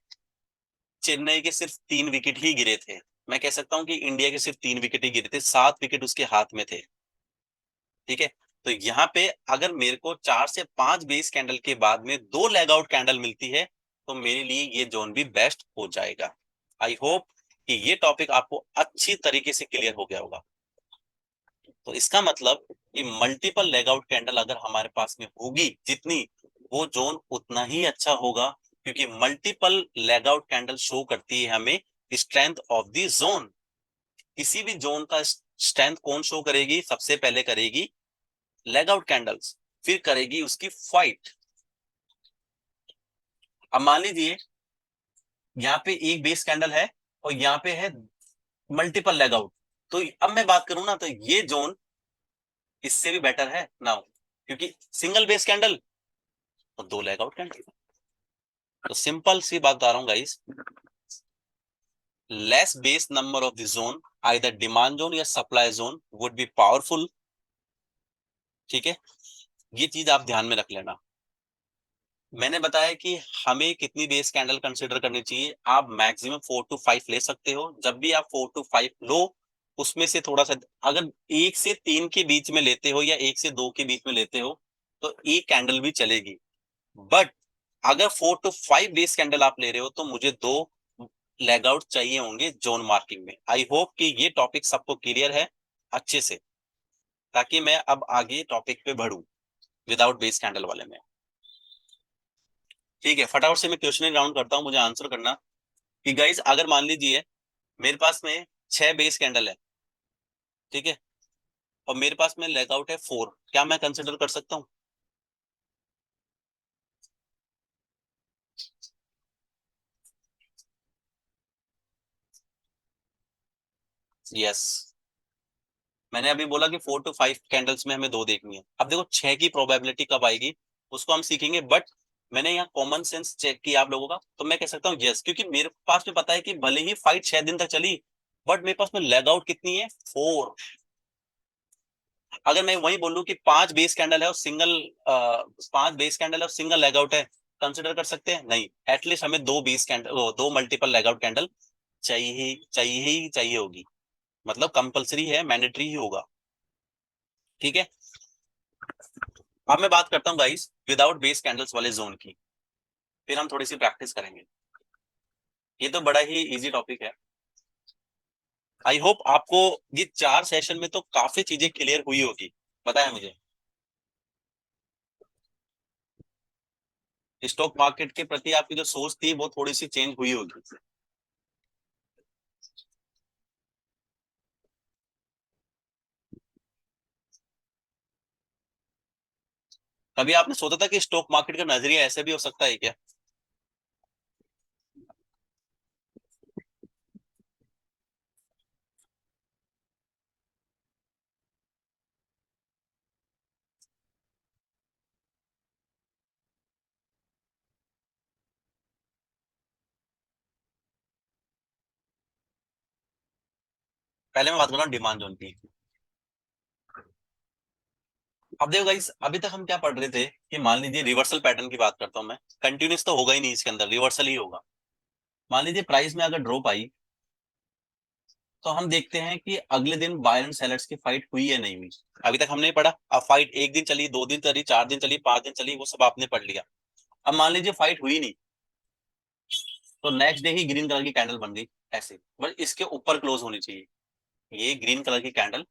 चेन्नई के सिर्फ 3 विकेट ही गिरे थे। मैं कह सकता हूं कि इंडिया के सिर्फ 3 विकेट ही गिरे थे, 7 विकेट उसके हाथ में थे, ठीक है। तो यहाँ पे अगर मेरे को 4 से 5 बेस कैंडल के बाद में 2 लेग आउट कैंडल मिलती है, तो मेरे लिए ये जोन भी बेस्ट हो जाएगा। आई होप कि ये टॉपिक आपको अच्छी तरीके से क्लियर हो गया होगा। तो इसका मतलब कि मल्टीपल लेग आउट कैंडल अगर हमारे पास में होगी जितनी, वो जोन उतना ही अच्छा होगा, क्योंकि multiple leg out candle show करती है हमें स्ट्रेंथ ऑफ द जोन। किसी भी जोन का स्ट्रेंथ कौन शो करेगी? सबसे पहले करेगी लेग आउट कैंडल्स, फिर करेगी उसकी फाइट। अब मान लीजिए यहाँ पे एक बेस कैंडल है और यहाँ पे है मल्टीपल लेग आउट, तो अब मैं बात करूं ना, तो ये जोन इससे भी बेटर है ना, क्योंकि सिंगल बेस कैंडल और दो लेग आउट कैंडल। तो सिंपल सी बात बता रहा हूँ guys, less base number of the zone, either demand zone या supply zone would be powerful. ठीक है, ये चीज आप ध्यान में रख लेना। मैंने बताया कि हमें कितनी बेस कैंडल कंसिडर करनी चाहिए। आप मैक्सिमम 4 to 5 ले सकते हो। जब भी आप 4 to 5 लो, उसमें से थोड़ा सा, अगर 1 से 3 के बीच में लेते हो या 1 से 2 के बीच में लेते हो तो एक कैंडल भी चलेगी। बट अगर 4 to 5 बेस कैंडल आप ले रहे हो तो मुझे दो लेग आउट चाहिए होंगे जोन मार्किंग में। आई होप कि ये टॉपिक सबको क्लियर है अच्छे से, ताकि मैं अब आगे टॉपिक पे बढ़ूं विदाउट बेस कैंडल वाले में। ठीक है, फटाफट से मैं क्वेश्चन राउंड करता हूँ, मुझे आंसर करना कि गाइस अगर मान लीजिए मेरे पास में 6 बेस कैंडल है, ठीक है, और मेरे पास में लेग आउट है 4, क्या मैं कंसिडर कर सकता हूँ? यस, मैंने अभी बोला कि 4 to 5 कैंडल्स में हमें दो देखनी है। अब देखो 6 की प्रोबेबिलिटी कब आएगी उसको हम सीखेंगे, बट मैंने यहाँ कॉमन सेंस चेक किया आप लोगों का, तो मैं कह सकता हूँ यस, क्योंकि मेरे पास में पता है कि भले ही फाइट 6 दिन तक चली, बट मेरे पास में लेग आउट कितनी है? 4। अगर मैं वही बोलूं कि 5 बेस कैंडल है और सिंगल 5 बेस कैंडल है और सिंगल लेग आउट है, कंसिडर कर सकते हैं? नहीं, एटलीस्ट हमें दो बेस कैंडल, दो मल्टीपल लेग आउट कैंडल चाहिए, चाहिए ही चाहिए होगी, मतलब कंपलसरी है, मैंडेटरी ही होगा। ठीक है, अब मैं बात करता हूँ गाइस विदाउट बेस कैंडल्स वाले जोन की, फिर हम थोड़ी सी प्रैक्टिस करेंगे। ये तो बड़ा ही इजी टॉपिक है। आई होप आपको ये 4 सेशन में तो काफी चीजें क्लियर हुई होगी, बताया मुझे। स्टॉक मार्केट के प्रति आपकी जो सोच थी वो थोड़ी सी चेंज हुई होगी। कभी आपने सोचा था कि स्टॉक मार्केट का नजरिया ऐसे भी हो सकता है क्या? पहले मैं बात कर रहा हूँ डिमांड जोन की। अब देखो गाइस, अभी तक हम क्या पढ़ रहे थे कि मान लीजिए रिवर्सल पैटर्न की बात करता हूँ मैं, कंटिन्यूस तो होगा ही नहीं इसके अंदर, रिवर्सल ही होगा। मान लीजिए प्राइस में अगर ड्रॉप आई, तो हम देखते हैं कि अगले दिन बायर एंड सेलर्स की फाइट हुई या नहीं हुई। अभी तक हमने नहीं पढ़ा। अब फाइट 1 दिन चली, 2 दिन चली, 4 दिन चली, 5 दिन चली, वो सब आपने पढ़ लिया। अब मान लीजिए फाइट हुई नहीं, तो नेक्स्ट डे ही ग्रीन कलर की कैंडल बन गई ऐसे, बट इसके ऊपर क्लोज होनी चाहिए। ये ग्रीन कलर की कैंडल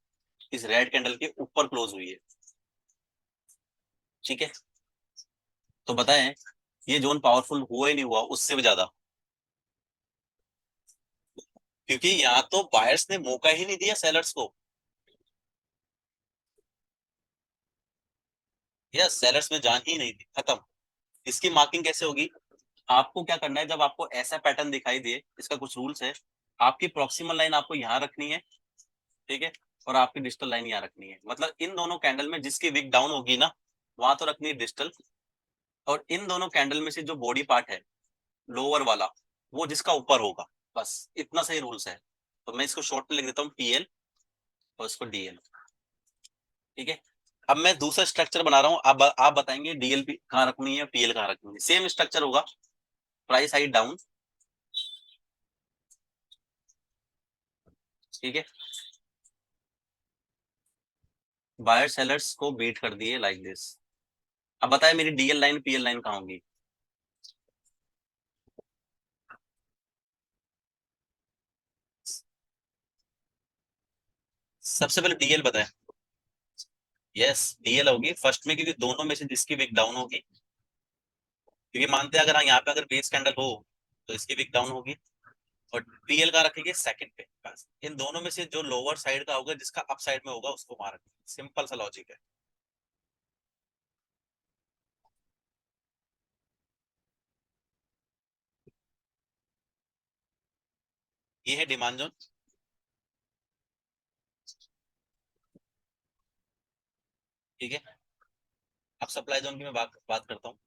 इस रेड कैंडल के ऊपर क्लोज हुई है। ठीक है, तो बताएं ये जोन पावरफुल हुआ ही नहीं हुआ उससे भी ज्यादा, क्योंकि यहाँ तो बायर्स ने मौका ही नहीं दिया सेलर्स को। या सेलर्स में जान ही नहीं दी, खत्म। इसकी मार्किंग कैसे होगी? आपको क्या करना है, जब आपको ऐसा पैटर्न दिखाई दे, इसका कुछ रूल्स है। आपकी प्रॉक्सिमल लाइन आपको यहाँ रखनी है, ठीक है, और आपकी डिजिटल लाइन यहाँ रखनी है। मतलब इन दोनों कैंडल में जिसकी विक डाउन होगी ना, वहां तो रखनी है डिजिटल, और इन दोनों कैंडल में से जो बॉडी पार्ट है लोअर वाला, वो जिसका ऊपर होगा, बस इतना सही रूल्स है। तो मैं इसको शॉर्ट में लिख देता हूँ टीएल और इसको डीएल। ठीक है, अब मैं दूसरा स्ट्रक्चर बना रहा हूँ। अब आप बताएंगे डीएल कहाँ रखनी है, पीएल कहाँ रखनी है। सेम स्ट्रक्चर होगा, प्राइस हाई डाउन, ठीक है, बायर सेलर्स को बीट कर दिए लाइक दिस। अब बताए मेरी डीएल लाइन पीएल लाइन कहाँ होगी? सबसे पहले डीएल बताएं। यस, डीएल होगी फर्स्ट में, क्योंकि दोनों में से जिसकी विक डाउन होगी, क्योंकि मानते हैं अगर यहाँ पे अगर बेस कैंडल हो तो इसकी विक डाउन होगी, और डीएल का रखेंगे सेकंड पे, बस इन दोनों में से जो लोअर साइड का होगा, जिसका अप साइड में होगा, उसको मार, सिंपल सा लॉजिक है। ये है डिमांड जोन। ठीक है, अब सप्लाई जोन की मैं बात करता हूँ।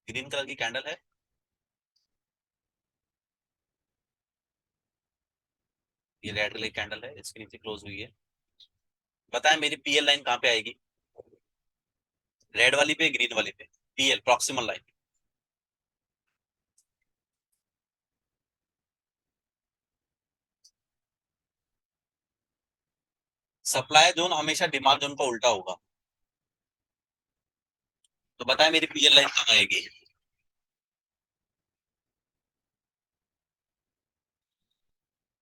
ग्रीन कलर की कैंडल है, ये रेड कलर की कैंडल है, इसके नीचे क्लोज हुई है। बताएं मेरी पीएल लाइन कहाँ पे आएगी, रेड वाली पे ग्रीन वाली पे? PL proximal line. Supply zone हमेशा डिमांड जोन का उल्टा होगा। तो बताएं मेरी पीएल लाइन कहाँ आएगी?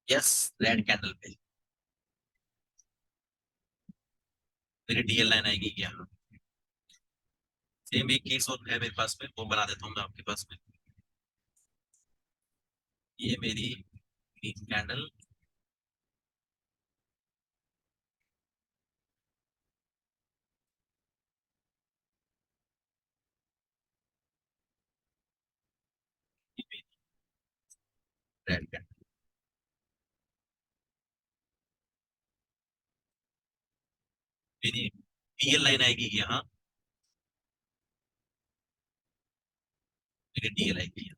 यस, रेड कैंडल पे मेरी डीएल लाइन आएगी क्या? सेम एक केस और है मेरे पास में, वो बना देता हूँ मैं आपके पास में। ये मेरी ग्रीन कैंडल, ये मेरी रेड कैंडल। मेरी पीएल लाइन आएगी यहाँ, मेरी डीएल आएगी यहाँ।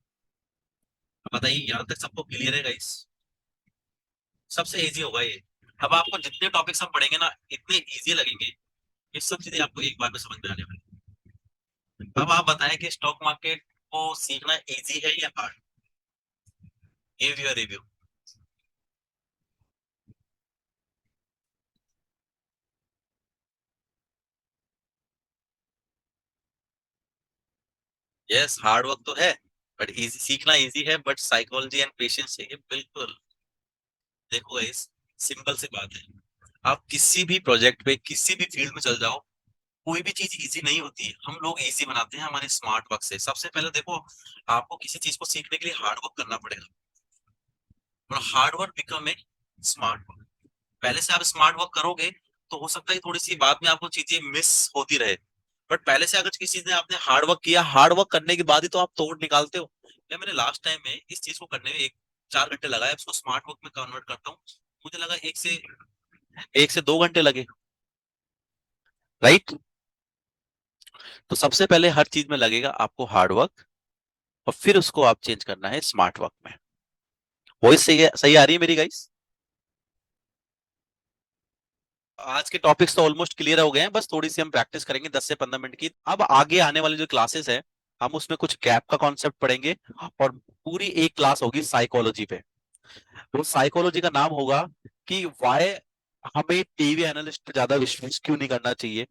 अब बताइए यहाँ तक सबको क्लियर है गाइस? सबसे इजी होगा ये। अब आपको जितने टॉपिक्स हम पढ़ेंगे ना, इतने इजी लगेंगे, ये सब चीजें आपको एक बार में समझ में आने वाली है। अब आप बताएं कि स्टॉक मार्केट को सीखना इजी है या hard? Give your review. Yes, hard work तो है, बट इजी, सीखना इजी है, बट साइकोलॉजी एंड पेशेंस चाहिए, बिल्कुल। देखो गाइस, सिंपल सी बात है, आप किसी भी प्रोजेक्ट पे, किसी भी फील्ड में चल जाओ, कोई भी चीज इजी नहीं होती है। हम लोग इजी बनाते हैं हमारे स्मार्ट वर्क से। सबसे पहले देखो, आपको किसी चीज को सीखने के लिए हार्ड वर्क करना पड़ेगा, और hard work become a smart work. पहले से आप स्मार्ट वर्क करोगे तो हो सकता है थोड़ी सी बाद में आपको चीजें मिस होती रहे, बट पहले से अगर किसी चीज ने आपने हार्ड वर्क किया, हार्ड वर्क करने के बाद ही तो आप तोड़ निकालते हो। या मैंने लास्ट टाइम में इस चीज को करने में एक 4 घंटे लगाए, उसको स्मार्ट वर्क में कन्वर्ट करता हूँ, मुझे लगा 1 से 2 घंटे लगे, राइट? तो सबसे पहले हर चीज में लगेगा आपको हार्ड वर्क, और फिर उसको आप चेंज करना है स्मार्ट वर्क में। वॉइस सही आ रही है मेरी गाइस? आज के टॉपिक्स तो ऑलमोस्ट क्लियर हो गए हैं, बस थोड़ी सी हम प्रैक्टिस करेंगे 10 से 15 मिनट की। अब आगे आने वाली जो क्लासेस है, हम उसमें कुछ गैप का कॉन्सेप्ट पढ़ेंगे, और पूरी एक क्लास होगी साइकोलॉजी पे। वो साइकोलॉजी का नाम होगा कि वाई हमें टीवी एनालिस्ट पे ज्यादा विश्वास क्यों नहीं करना चाहिए,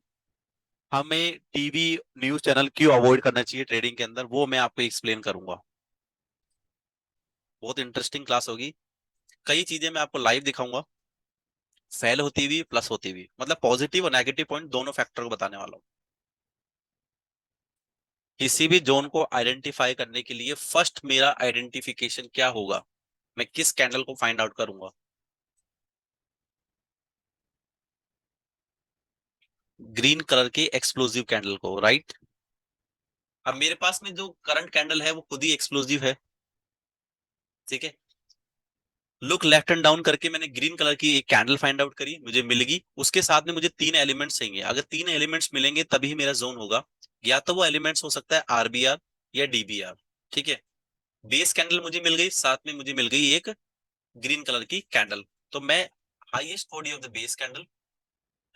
हमें टीवी न्यूज चैनल क्यों अवॉइड करना चाहिए ट्रेडिंग के अंदर, वो मैं आपको एक्सप्लेन करूंगा। बहुत इंटरेस्टिंग क्लास होगी। कई चीजें मैं आपको लाइव दिखाऊंगा, फेल होती हुई, प्लस होती हुई, मतलब पॉजिटिव और नेगेटिव पॉइंट दोनों फैक्टर को बताने वाला हूँ। किसी भी जोन को आइडेंटिफाई करने के लिए फर्स्ट मेरा आइडेंटिफिकेशन क्या होगा, मैं किस कैंडल को फाइंड आउट करूंगा? ग्रीन कलर की एक्सप्लोसिव कैंडल को, राइट? अब मेरे पास में जो करंट कैंडल है वो खुद ही एक्सप्लोसिव है, ठीक है। लुक लेफ्ट एंड डाउन करके मैंने ग्रीन कलर की एक कैंडल फाइंड आउट करी, मुझे मिल गई। उसके साथ में मुझे 3 एलिमेंट्स चाहिए, अगर 3 एलिमेंट्स मिलेंगे तभी मेरा जोन होगा। या तो वो एलिमेंट्स हो सकता है आरबीआर या डीबीआर, ठीक है। बेस कैंडल मुझे मिल गई, साथ में मुझे मिल गई एक ग्रीन कलर की कैंडल। तो मैं highest body of the base candle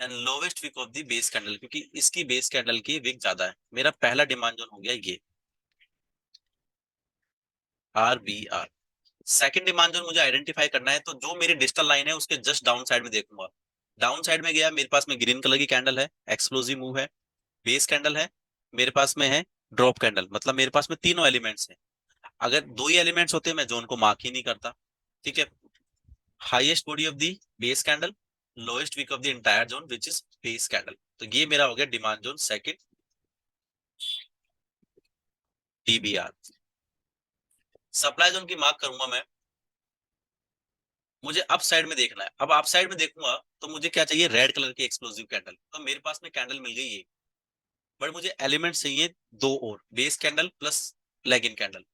and lowest wick of the base candle, क्योंकि इसकी बेस कैंडल की विक ज्यादा है, मेरा पहला डिमांड जोन हो गया ये, आरबीआर। सेकंड डिमांड जोन मुझे आइडेंटिफाई करना है, तो जो मेरी डिजिटल लाइन है उसके जस्ट डाउन साइड में देखूंगा। डाउन साइड में गया, मेरे पास में ग्रीन कलर की कैंडल है, एक्सप्लोसिव मूव है, बेस कैंडल है, मेरे पास में है ड्रॉप कैंडल, मतलब मेरे पास में तीनों एलिमेंट्स हैं। अगर दो ही एलिमेंट्स होते मैं जोन को मार्क ही नहीं करता। ठीक है, highest body of the base candle, lowest wick of the entire zone which is base candle. तो ये मेरा हो गया demand zone second, DBR. Supply zone की मार्क करूंगा मैं, मुझे अप साइड में देखना है। अब अप साइड में देखूंगा तो मुझे क्या चाहिए, रेड कलर की एक्सप्लोसिव कैंडल। तो मेरे पास में कैंडल मिल गई है, बट मुझे एलिमेंट चाहिए दो और, बेस कैंडल प्लस लैगिन कैंडल।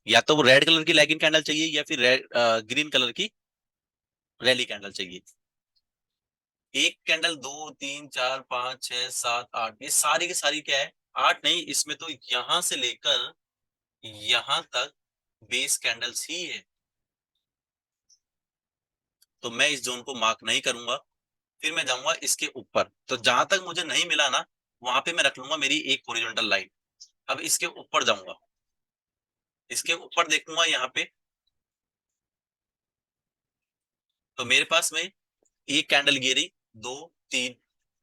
या तो वो रेड कलर की लैगिन कैंडल चाहिए या फिर रेड ग्रीन कलर की रैली कैंडल चाहिए। एक कैंडल, दो, तीन, चार, पांच, छह, सात, आठ, ये सारी की सारी क्या है, आठ नहीं, इसमें तो यहां से लेकर यहां तक बेस कैंडल्स ही है। तो मैं इस जोन को मार्क नहीं करूंगा, फिर मैं जाऊंगा इसके ऊपर। तो जहां तक मुझे नहीं मिला ना, वहां पे मैं रख लूंगा मेरी एक हॉरिजॉन्टल लाइन। अब इसके ऊपर जाऊंगा, इसके ऊपर देखूंगा यहाँ पे, तो मेरे पास में एक कैंडल गिरी, दो, तीन,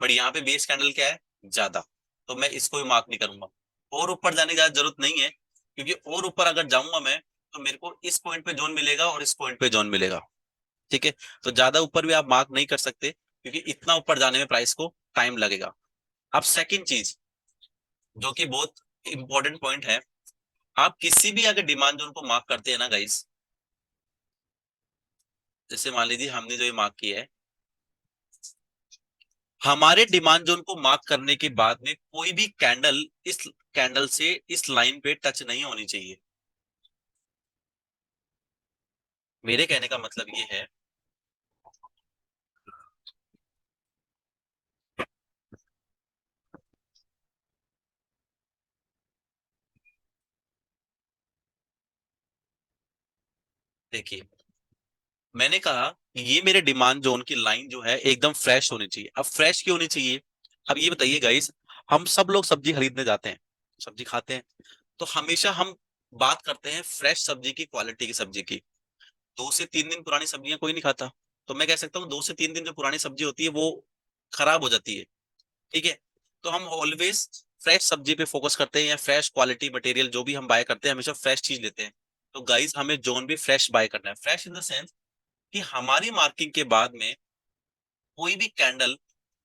बट यहाँ पे बेस कैंडल क्या है, ज्यादा। तो मैं इसको भी मार्क नहीं करूंगा। और ऊपर जाने की ज्यादा जरूरत नहीं है, क्योंकि और ऊपर अगर जाऊंगा मैं तो मेरे को इस पॉइंट पे जोन मिलेगा और इस पॉइंट पे जोन मिलेगा। ठीक है, तो ज्यादा ऊपर भी आप मार्क नहीं कर सकते, क्योंकि इतना ऊपर जाने में प्राइस को टाइम लगेगा। अब सेकंड चीज, जो कि बहुत इंपॉर्टेंट पॉइंट है, आप किसी भी अगर डिमांड जोन को मार्क करते हैं ना गाइस, जैसे मान लीजिए हमने जो ये मार्क किया है, हमारे डिमांड जोन को मार्क करने के बाद में कोई भी कैंडल इस कैंडल से इस लाइन पे टच नहीं होनी चाहिए। मेरे कहने का मतलब ये है, देखिए मैंने कहा कि ये मेरे डिमांड जोन की लाइन जो है एकदम फ्रेश होनी चाहिए। अब फ्रेश क्यों होनी चाहिए, अब ये बताइए गाइस, हम सब लोग सब्जी खरीदने जाते हैं, सब्जी खाते हैं, तो हमेशा हम बात करते हैं फ्रेश सब्जी की, क्वालिटी की सब्जी की। 2 से 3 दिन पुरानी सब्जियां कोई नहीं खाता, तो मैं कह सकता हूँ 2 से 3 दिन जो पुरानी सब्जी होती है वो खराब हो जाती है। ठीक है, तो हम ऑलवेज फ्रेश सब्जी पे फोकस करते हैं, या फ्रेश क्वालिटी मटेरियल जो भी हम बाय करते हैं हमेशा फ्रेश चीज लेते हैं। तो गाइस हमें जोन भी फ्रेश बाय करना है, फ्रेश इन द सेंस कि हमारी मार्किंग के बाद में कोई भी कैंडल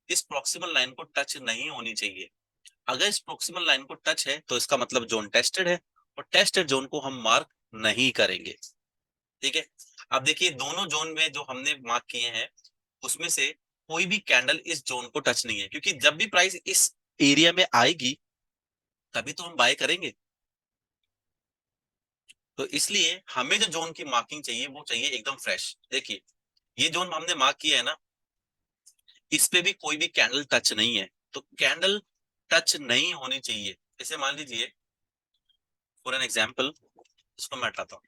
इस प्रोक्सिमल लाइन को टच नहीं होनी चाहिए। अगर इस प्रोक्सिमल लाइन को टच है तो इसका मतलब जोन टेस्टेड है, और टेस्टेड जोन को हम मार्क नहीं करेंगे। ठीक है, अब देखिए दोनों जोन में जो हमने मार्क किए हैं उसमें से कोई भी कैंडल इस जोन को टच नहीं है, क्योंकि जब भी प्राइस इस एरिया में आएगी तभी तो हम बाय करेंगे। तो इसलिए हमें जो जोन की मार्किंग चाहिए वो चाहिए एकदम फ्रेश। देखिए ये जोन हमने मार्क किया है ना, इस पे भी कोई भी कैंडल टच नहीं है, तो कैंडल टच नहीं होनी चाहिए। जैसे मान लीजिए फॉर एन एग्जांपल, इसको मैं हटाता हूँ,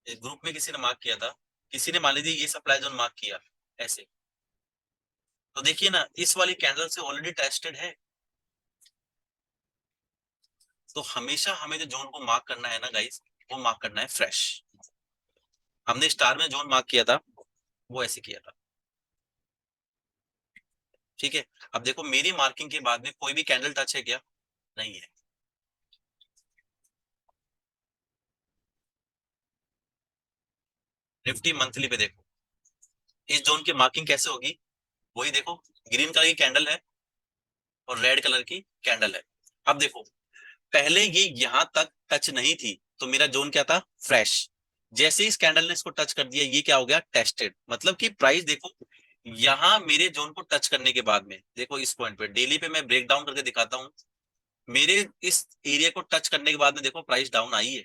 इस ग्रुप में किसी ने मार्क किया था, किसी ने मान लीजिए ये सप्लाई जोन मार्क किया ऐसे, तो देखिए ना इस वाली कैंडल से ऑलरेडी टेस्टेड है। तो हमेशा हमें जो जोन को मार्क करना है ना गाइस, वो मार्क करना है फ्रेश। हमने स्टार में जोन मार्क किया था, वो ऐसे किया था। ठीक है, अब देखो मेरी मार्किंग के बाद में कोई भी कैंडल टच है क्या, नहीं है। निफ्टी मंथली पे देखो, इस जोन की मार्किंग कैसे होगी, वही देखो, ग्रीन कलर की कैंडल है और रेड कलर की कैंडल है। अब देखो पहले ये यहां तक टच नहीं थी, तो मेरा जोन क्या था, फ्रेश। जैसे इस कैंडल ने इसको टच कर दिया, ये क्या हो गया, टेस्टेड। मतलब कि प्राइस देखो, यहां मेरे जोन को टच करने के बाद में देखो, इस पॉइंट पे डेली पे मैं ब्रेक डाउन करके दिखाता हूं, मेरे इस एरिया को टच करने के बाद में देखो प्राइस डाउन आई है।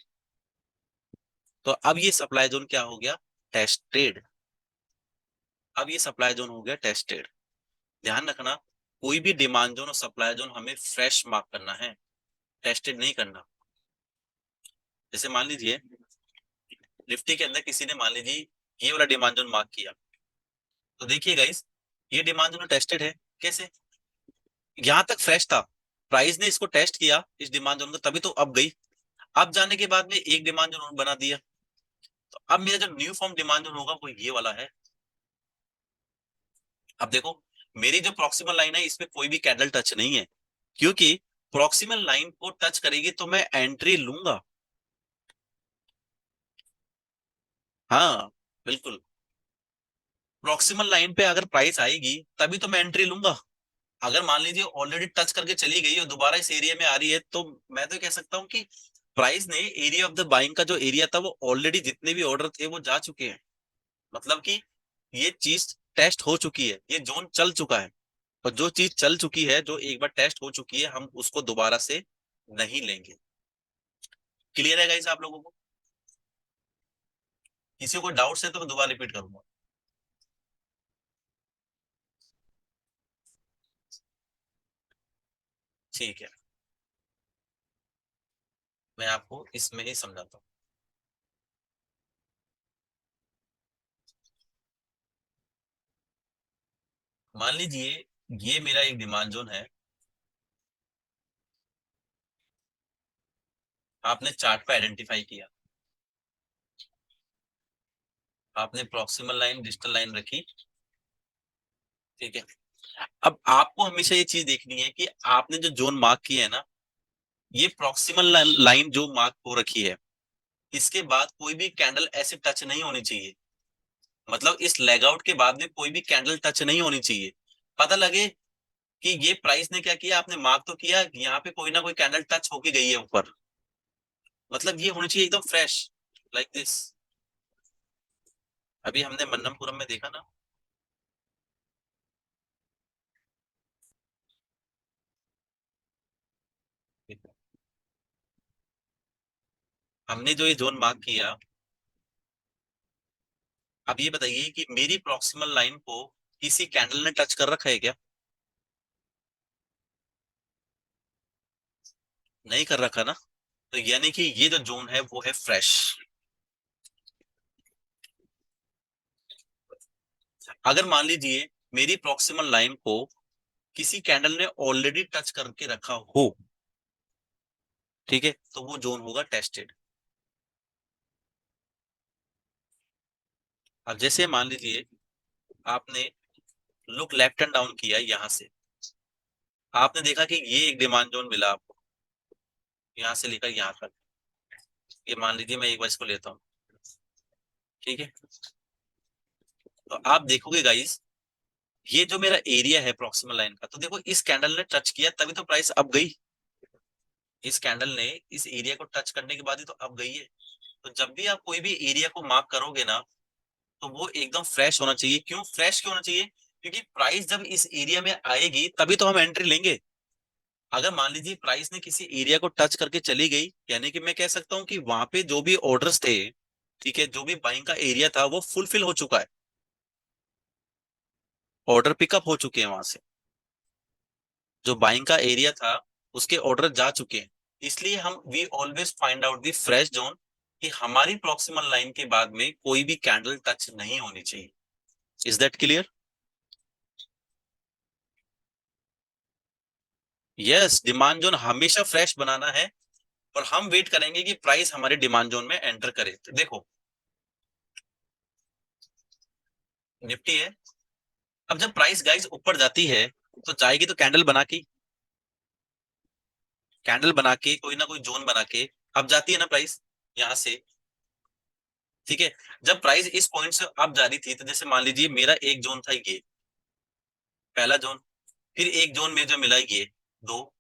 तो अब ये सप्लाई जोन क्या हो गया, टेस्टेड। अब ये सप्लाई जोन हो गया टेस्टेड। ध्यान रखना, कोई भी डिमांड जोन और सप्लाई जोन हमें फ्रेश मार्क करना है, टेस्टेड नहीं करना। जैसे मान लीजिए निफ्टी के अंदर किसी ने मान लीजिए ये वाला डिमांड जोन मार्क किया, तो देखिए गाइस ये डिमांड जोन टेस्टेड है। कैसे, यहां तक फ्रेश था, प्राइस ने इसको टेस्ट किया इस डिमांड जोन को, तभी तो अब गई। अब जाने के बाद में एक डिमांड जोन बना दिया, तो अब मेरा जो न्यू फॉर्म डिमांड जोन होगा वो ये वाला है। अब देखो मेरी जो प्रॉक्सिमल लाइन है इसमें कोई भी कैंडल टच नहीं है, क्योंकि प्रॉक्सिमल लाइन को टच करेगी तो मैं एंट्री लूंगा। हाँ बिल्कुल, प्रॉक्सिमल लाइन पे अगर प्राइस आएगी तभी तो मैं एंट्री लूंगा। अगर मान लीजिए ऑलरेडी टच करके चली गई और दोबारा इस एरिया में आ रही है, तो मैं तो कह सकता हूँ कि प्राइस ने एरिया ऑफ द बाइंग का जो एरिया था वो ऑलरेडी जितने भी ऑर्डर थे वो जा चुके हैं। मतलब कि ये चीज टेस्ट हो चुकी है, ये जोन चल चुका है। और जो चीज चल चुकी है, जो एक बार टेस्ट हो चुकी है, हम उसको दोबारा से नहीं लेंगे। क्लियर है गाइस आप लोगों को? किसी को डाउट्स है तो मैं दोबारा रिपीट करूंगा। ठीक है, मैं आपको इसमें ही समझाता हूँ। मान लीजिए ये मेरा एक डिमांड जोन है। आपने चार्ट पे आइडेंटिफाई किया, आपने प्रॉक्सिमल लाइन डिजिटल लाइन रखी। ठीक है, अब आपको हमेशा ये चीज देखनी है कि आपने जो जोन मार्क किया है ना, ये प्रॉक्सिमल लाइन जो मार्क हो रखी है, इसके बाद कोई भी कैंडल ऐसे टच नहीं होनी चाहिए। मतलब इस लेग आउट के बाद में कोई भी कैंडल टच नहीं होनी चाहिए। पता लगे कि ये प्राइस ने क्या किया, आपने मार्क तो किया, यहाँ पे कोई ना कोई कैंडल टच होके गई है ऊपर। मतलब ये होनी चाहिए एकदम फ्रेश, लाइक दिस। अभी हमने मन्नमपुरम में देखा ना, हमने जो ये जोन मार्क किया। अब ये बताइए कि मेरी प्रॉक्सिमल लाइन को किसी कैंडल ने टच कर रखा है क्या? नहीं कर रखा ना। तो यानी कि ये जो जोन है वो है फ्रेश। अगर मान लीजिए मेरी प्रॉक्सिमल लाइन को किसी कैंडल ने ऑलरेडी टच करके रखा हो, ठीक है, तो वो जोन होगा टेस्टेड। अब जैसे मान लीजिए आपने लुक लेफ्ट एंड डाउन किया यहां से, आपने देखा कि ये एक डिमांड जोन मिला आपको, यहां से लेकर यहां तक। ये मान लीजिए मैं एक बार इसको लेता हूँ। ठीक है, तो आप देखोगे गाइस, ये जो मेरा एरिया है प्रॉक्सिमल लाइन का, तो देखो इस कैंडल ने टच किया तभी तो प्राइस अप गई। इस कैंडल ने इस एरिया को टच करने के बाद ही तो अप गई है। तो जब भी आप कोई भी एरिया को मार्क करोगे ना, तो वो एकदम फ्रेश होना चाहिए। क्यों फ्रेश क्यों होना चाहिए? क्योंकि प्राइस जब इस एरिया में आएगी तभी तो हम एंट्री लेंगे। अगर मान लीजिए प्राइस ने किसी एरिया को टच करके चली गई, यानी कि मैं कह सकता हूँ कि वहां पे जो भी ऑर्डर्स थे, ठीक है, जो भी बाइंग का एरिया था वो फुलफिल हो चुका है। ऑर्डर पिकअप हो चुके हैं वहां से। जो बाइंग का एरिया था उसके ऑर्डर जा चुके हैं। इसलिए हम we always find out the fresh zone, कि हमारी प्रॉक्सिमल लाइन के बाद में कोई भी कैंडल टच नहीं होनी चाहिए। Is that clear? Yes, demand zone हमेशा फ्रेश बनाना है। और हम वेट करेंगे कि प्राइस हमारे डिमांड जोन में एंटर करे। तो देखो निफ्टी है, अब जब प्राइस गाइस ऊपर जाती है तो जाएगी तो कैंडल बना के कोई ना कोई जोन बना के अब जाती है ना प्राइस यहां से। ठीक है, जब प्राइस इस पॉइंट से अब जा रही थी, तो जैसे मान लीजिए मेरा एक जोन था ये, पहला जोन। फिर एक जोन में जो मिला ये, दो।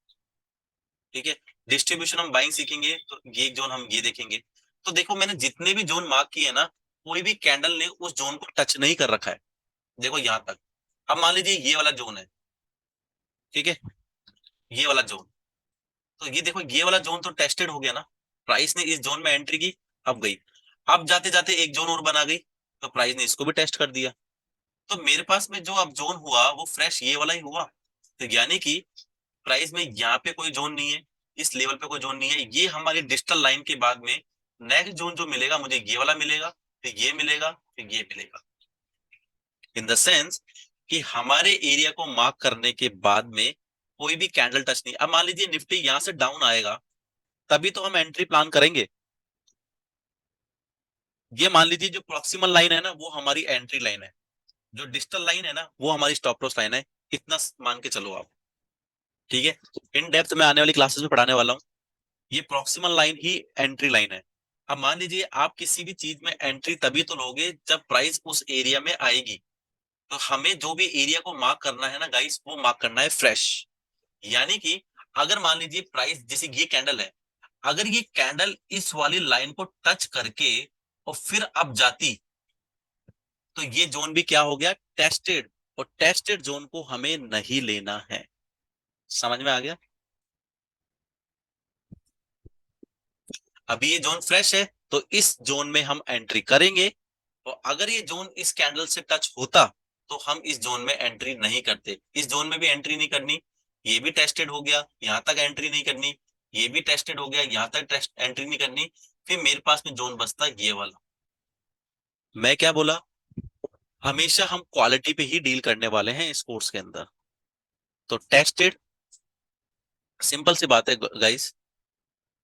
ठीक है, डिस्ट्रीब्यूशन हम बाइंग सीखेंगे तो ये जोन हम ये देखेंगे। तो देखो मैंने जितने भी जोन मार्क किए ना, कोई भी कैंडल ने उस जोन को टच नहीं कर रखा है। देखो यहां तक। अब मान लीजिए ये वाला जोन है, ठीक है, ये वाला जोन। तो ये देखो ये वाला जोन तो टेस्टेड हो गया ना। प्राइस ने इस जोन में एंट्री की, अब गई। अब जाते जाते एक जोन और बना गई, तो प्राइस ने इसको भी टेस्ट कर दिया। तो मेरे पास में जो अब जोन हुआ वो फ्रेश ये वाला ही हुआ। तो यानी कि प्राइस में यहाँ पे कोई जोन नहीं है, इस लेवल पे कोई जोन नहीं है। ये हमारी डिजिटल लाइन के बाद में नेक्स्ट जोन जो मिलेगा मुझे ये वाला मिलेगा, फिर ये मिलेगा, फिर ये मिलेगा। इन द सेंस कि हमारे एरिया को मार्क करने के बाद में कोई भी कैंडल टच नहीं। अब मान लीजिए निफ्टी यहां से डाउन आएगा, तभी तो हम एंट्री प्लान करेंगे। ये मान लीजिए जो प्रॉक्सिमल लाइन है ना वो हमारी एंट्री लाइन है, जो डिजिटल लाइन है ना वो हमारी स्टॉप लॉस लाइन है। इतना मान के चलो आप। ठीक है, इन डेप्थ में आने वाली क्लासेस में पढ़ाने वाला हूँ। ये प्रॉक्सिमल लाइन ही एंट्री लाइन है। अब मान लीजिए आप किसी भी चीज में एंट्री तभी तो लोगे जब प्राइस उस एरिया में आएगी। तो हमें जो भी एरिया को मार्क करना है ना गाइस, वो मार्क करना है फ्रेश। यानी कि अगर मान लीजिए प्राइस, जैसे ये कैंडल है, अगर ये कैंडल इस वाली लाइन को टच करके और फिर अब जाती, तो ये जोन भी क्या हो गया, टेस्टेड। और टेस्टेड जोन को हमें नहीं लेना है। समझ में आ गया? अभी ये जोन फ्रेश है, तो इस जोन में हम एंट्री करेंगे। और अगर ये जोन इस कैंडल से टच होता, तो हम इस जोन में एंट्री नहीं करते, इस जोन में भी एंट्री नहीं करनी। ये भी टेस्टेड हो गया, यहां तक एंट्री नहीं करनी। ये भी टेस्टेड हो गया, यहां तक एंट्री नहीं करनी। फिर मेरे पास में जोन बचता ये वाला। मैं क्या बोला, हमेशा हम क्वालिटी पे ही डील करने वाले हैं इस कोर्स के अंदर। तो टेस्टेड, सिंपल सी बात है गाइस,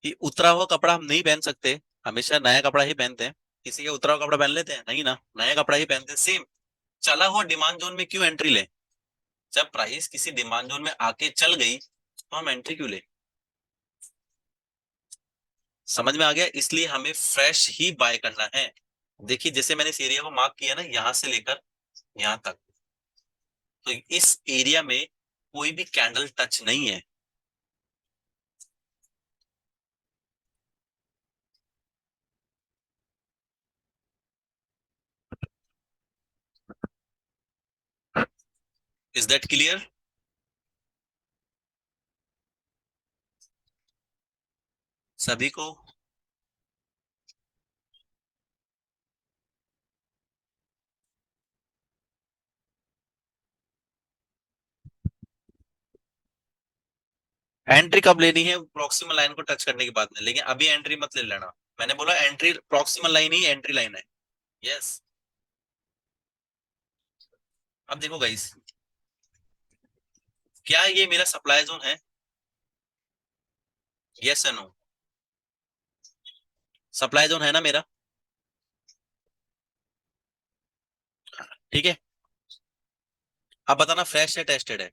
कि उतरा हुआ कपड़ा हम नहीं पहन सकते, हमेशा नया कपड़ा ही पहनते हैं। किसी का उतरा हुआ कपड़ा पहन लेते हैं नहीं ना, नया कपड़ा ही पहनते हैं। सेम चला हुआ डिमांड जोन में क्यों एंट्री ले? जब प्राइस किसी डिमांड जोन में आके चल गई, तो हम एंट्री क्यों ले? समझ में आ गया? इसलिए हमें फ्रेश ही बाय करना है। देखिए जैसे मैंने इस एरिया को मार्क किया ना, यहां से लेकर यहां तक, तो इस एरिया में कोई भी कैंडल टच नहीं है। Is that clear? सभी को? एंट्री कब लेनी है? प्रोक्सिमल लाइन को टच करने के बाद में, लेकिन अभी एंट्री मत ले लेना। मैंने बोला एंट्री प्रोक्सिमल लाइन ही एंट्री लाइन है। यस। अब देखो गाइस, क्या ये मेरा सप्लाई जोन है? यस या नो? सप्लाई जोन है ना मेरा? ठीक है। अब बताना फ्रेश है टेस्टेड है?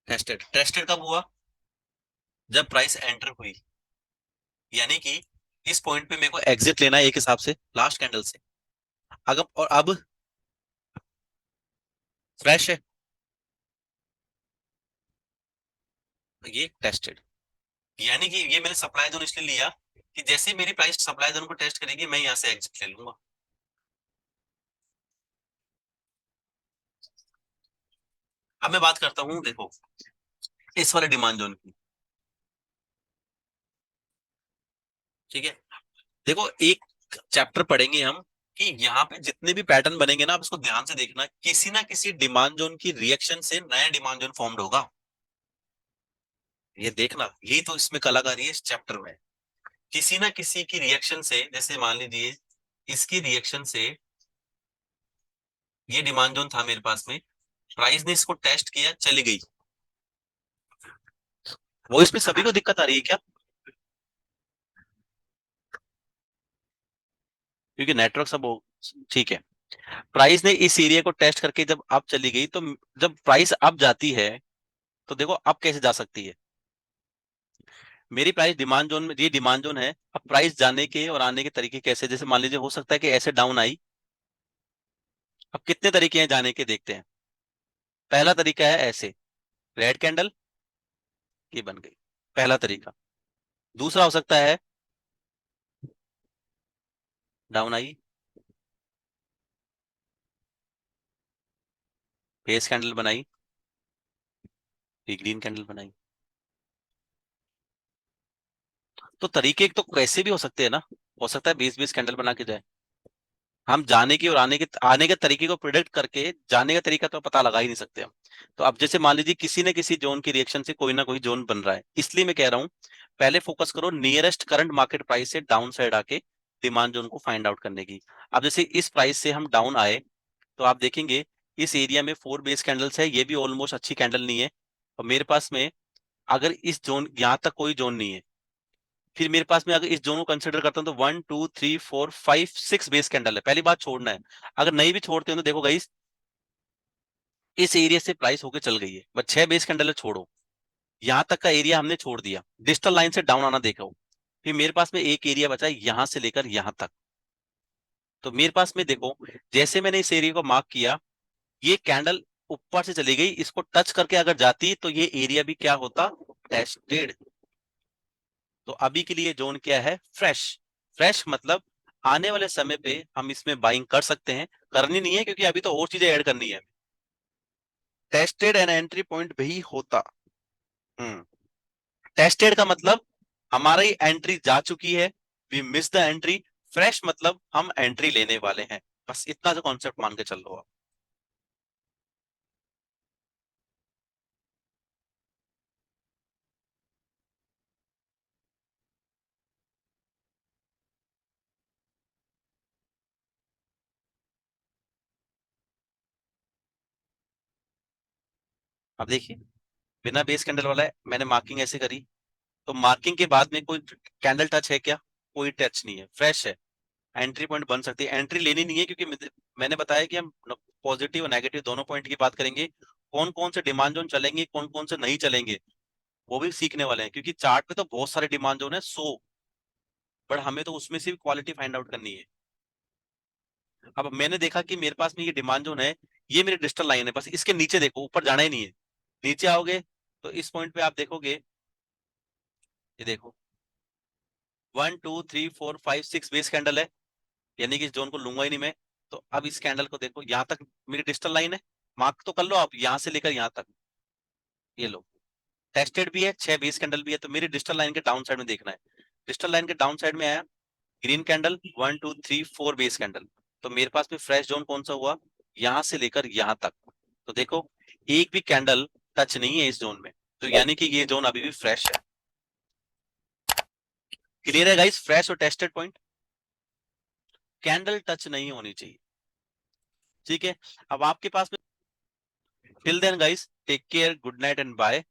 टेस्टेड। टेस्टेड कब हुआ? जब प्राइस एंटर हुई। यानी कि इस पॉइंट पे मेरे को एग्जिट लेना है एक हिसाब से, लास्ट कैंडल से। अगर और अब फ्रेश है, तो ये टेस्टेड। यानी कि ये मैंने सप्लाई जोन इसलिए लिया कि जैसे मेरी प्राइस सप्लाई जोन को टेस्ट करेगी, मैं यहां से एग्जिट ले लूंगा। अब मैं बात करता हूँ, देखो इस वाले डिमांड जोन की। ठीक है। देखो एक चैप्टर पढ़ेंगे हम, कि यहाँ पे जितने भी पैटर्न बनेंगे ना, आप इसको ध्यान से देखना, किसी ना किसी डिमांड जोन की रिएक्शन से नया डिमांड जोन फॉर्म्ड होगा। ये देखना, यही तो इसमें कलाकारी है इस चैप्टर में। किसी ना किसी की रिएक्शन से, जैसे मान लीजिए इसकी रिएक्शन से, ये डिमांड जोन था मेरे पास में, प्राइस ने इसको टेस्ट किया, चली गई। वो इसमें सभी को दिक्कत आ रही है क्या? क्योंकि नेटवर्क सब ठीक है। प्राइस ने इस एरिया को टेस्ट करके जब अब चली गई, तो जब प्राइस अब जाती है, तो देखो अब कैसे जा सकती है। मेरी प्राइस डिमांड जोन में, ये डिमांड जोन है, अब प्राइस जाने के और आने के तरीके कैसे, जैसे मान लीजिए हो सकता है कि ऐसे डाउन आई। अब कितने तरीके हैं जाने के, देखते हैं। पहला तरीका है ऐसे, रेड कैंडल, ये बन गई, पहला तरीका। दूसरा हो सकता है डाउन आई, बेस कैंडल बनाई, ये ग्रीन कैंडल बनाई। तो तरीके तो कैसे भी हो सकते हैं ना, हो सकता है बेस बेस कैंडल बना के जाए। हम जाने की और आने के तरीके को प्रिडिक्ट करके जाने का तरीका तो पता लगा ही नहीं सकते हम। तो अब जैसे मान लीजिए किसी न किसी जोन की रिएक्शन से कोई ना कोई जोन बन रहा है, इसलिए मैं कह रहा हूं पहले फोकस करो नियरेस्ट करंट मार्केट प्राइस से डाउन साइड आके डिमांड जोन को फाइंड आउट करने की। अब जैसे इस प्राइस से हम डाउन आए, तो आप देखेंगे इस एरिया में 4 बेस कैंडल्स है, ये भी ऑलमोस्ट अच्छी कैंडल नहीं है। और मेरे पास में अगर इस जोन, यहां तक कोई जोन नहीं है, फिर मेरे पास में अगर इस जोन को कंसिडर करता हूं, तो 1 2 3 4 5 6 बेस कैंडल है। पहली बात छोड़ना है। अगर नहीं भी छोड़ते हो तो देखो गाइस, इस एरिया से प्राइस होके चल गई है, बस 6 बेस कैंडल है, छोड़ो। यहां तक का एरिया हमने छोड़ दिया, डिजिटल लाइन से डाउन आना देखो। फिर मेरे पास में एक एरिया बचा यहां से लेकर यहां तक। तो मेरे पास में देखो, जैसे मैंने इस एरिया को मार्क किया, ये कैंडल ऊपर से चली गई, इसको टच करके अगर जाती तो ये एरिया भी क्या होता, टेस्टेड। तो अभी के लिए जोन क्या है, फ्रेश। फ्रेश मतलब आने वाले समय पे हम इसमें बाइंग कर सकते हैं, करनी नहीं है क्योंकि अभी तो और चीजें ऐड करनी है। टेस्टेड एंड एंट्री पॉइंट भी होता। हम्म। टेस्टेड का मतलब हमारी एंट्री जा चुकी है, we miss the entry. Fresh मतलब हम एंट्री लेने वाले हैं। बस इतना सा कॉन्सेप्ट मान के चल लो आप। अब देखिए, बिना बेस कैंडल वाला है, मैंने मार्किंग ऐसे करी, तो मार्किंग के बाद में कोई कैंडल टच है क्या, कोई टच नहीं है, फ्रेश है। एंट्री पॉइंट बन सकती है, एंट्री लेनी नहीं है क्योंकि मैंने बताया कि हम पॉजिटिव और नेगेटिव दोनों पॉइंट की बात करेंगे। कौन कौन से डिमांड जोन चलेंगे, कौन कौन से नहीं चलेंगे, वो भी सीखने वाले हैं, क्योंकि चार्ट पे तो बहुत सारे डिमांड जोन है 100, बट हमें तो उसमें से भी क्वालिटी फाइंड आउट करनी है। अब मैंने देखा कि मेरे पास में ये डिमांड जोन है, ये मेरी डिजिटल लाइन है, बस इसके नीचे देखो, ऊपर जाना ही नहीं है। नीचे आओगे तो इस पॉइंट पे आप देखोगे, ये देखो 1 2 3 4 5 6 बेस कैंडल है, यानी कि इस जोन को लूंगा ही नहीं मैं। तो अब इस कैंडल को देखो, यहाँ तक मेरी डिजिटल लाइन है, मार्क तो कर लो आप, यहाँ से लेकर यहाँ तक, ये लो, टेस्टेड भी है, 6 बेस कैंडल भी है, तो मेरी डिजिटल लाइन के डाउन साइड में देखना है। डिजिटल लाइन के डाउन साइड में आया ग्रीन कैंडल, 1 2 3 4 बेस कैंडल। तो मेरे पास में फ्रेश जोन कौन सा हुआ, यहां से लेकर यहां तक। तो देखो, एक भी कैंडल टच नहीं है इस जोन में, तो यानी कि ये जोन अभी भी फ्रेश है। क्लियर है गाइस, फ्रेश और टेस्टेड पॉइंट, कैंडल टच नहीं होनी चाहिए। ठीक है, अब आपके पास में, till then guys, take care, good night and bye.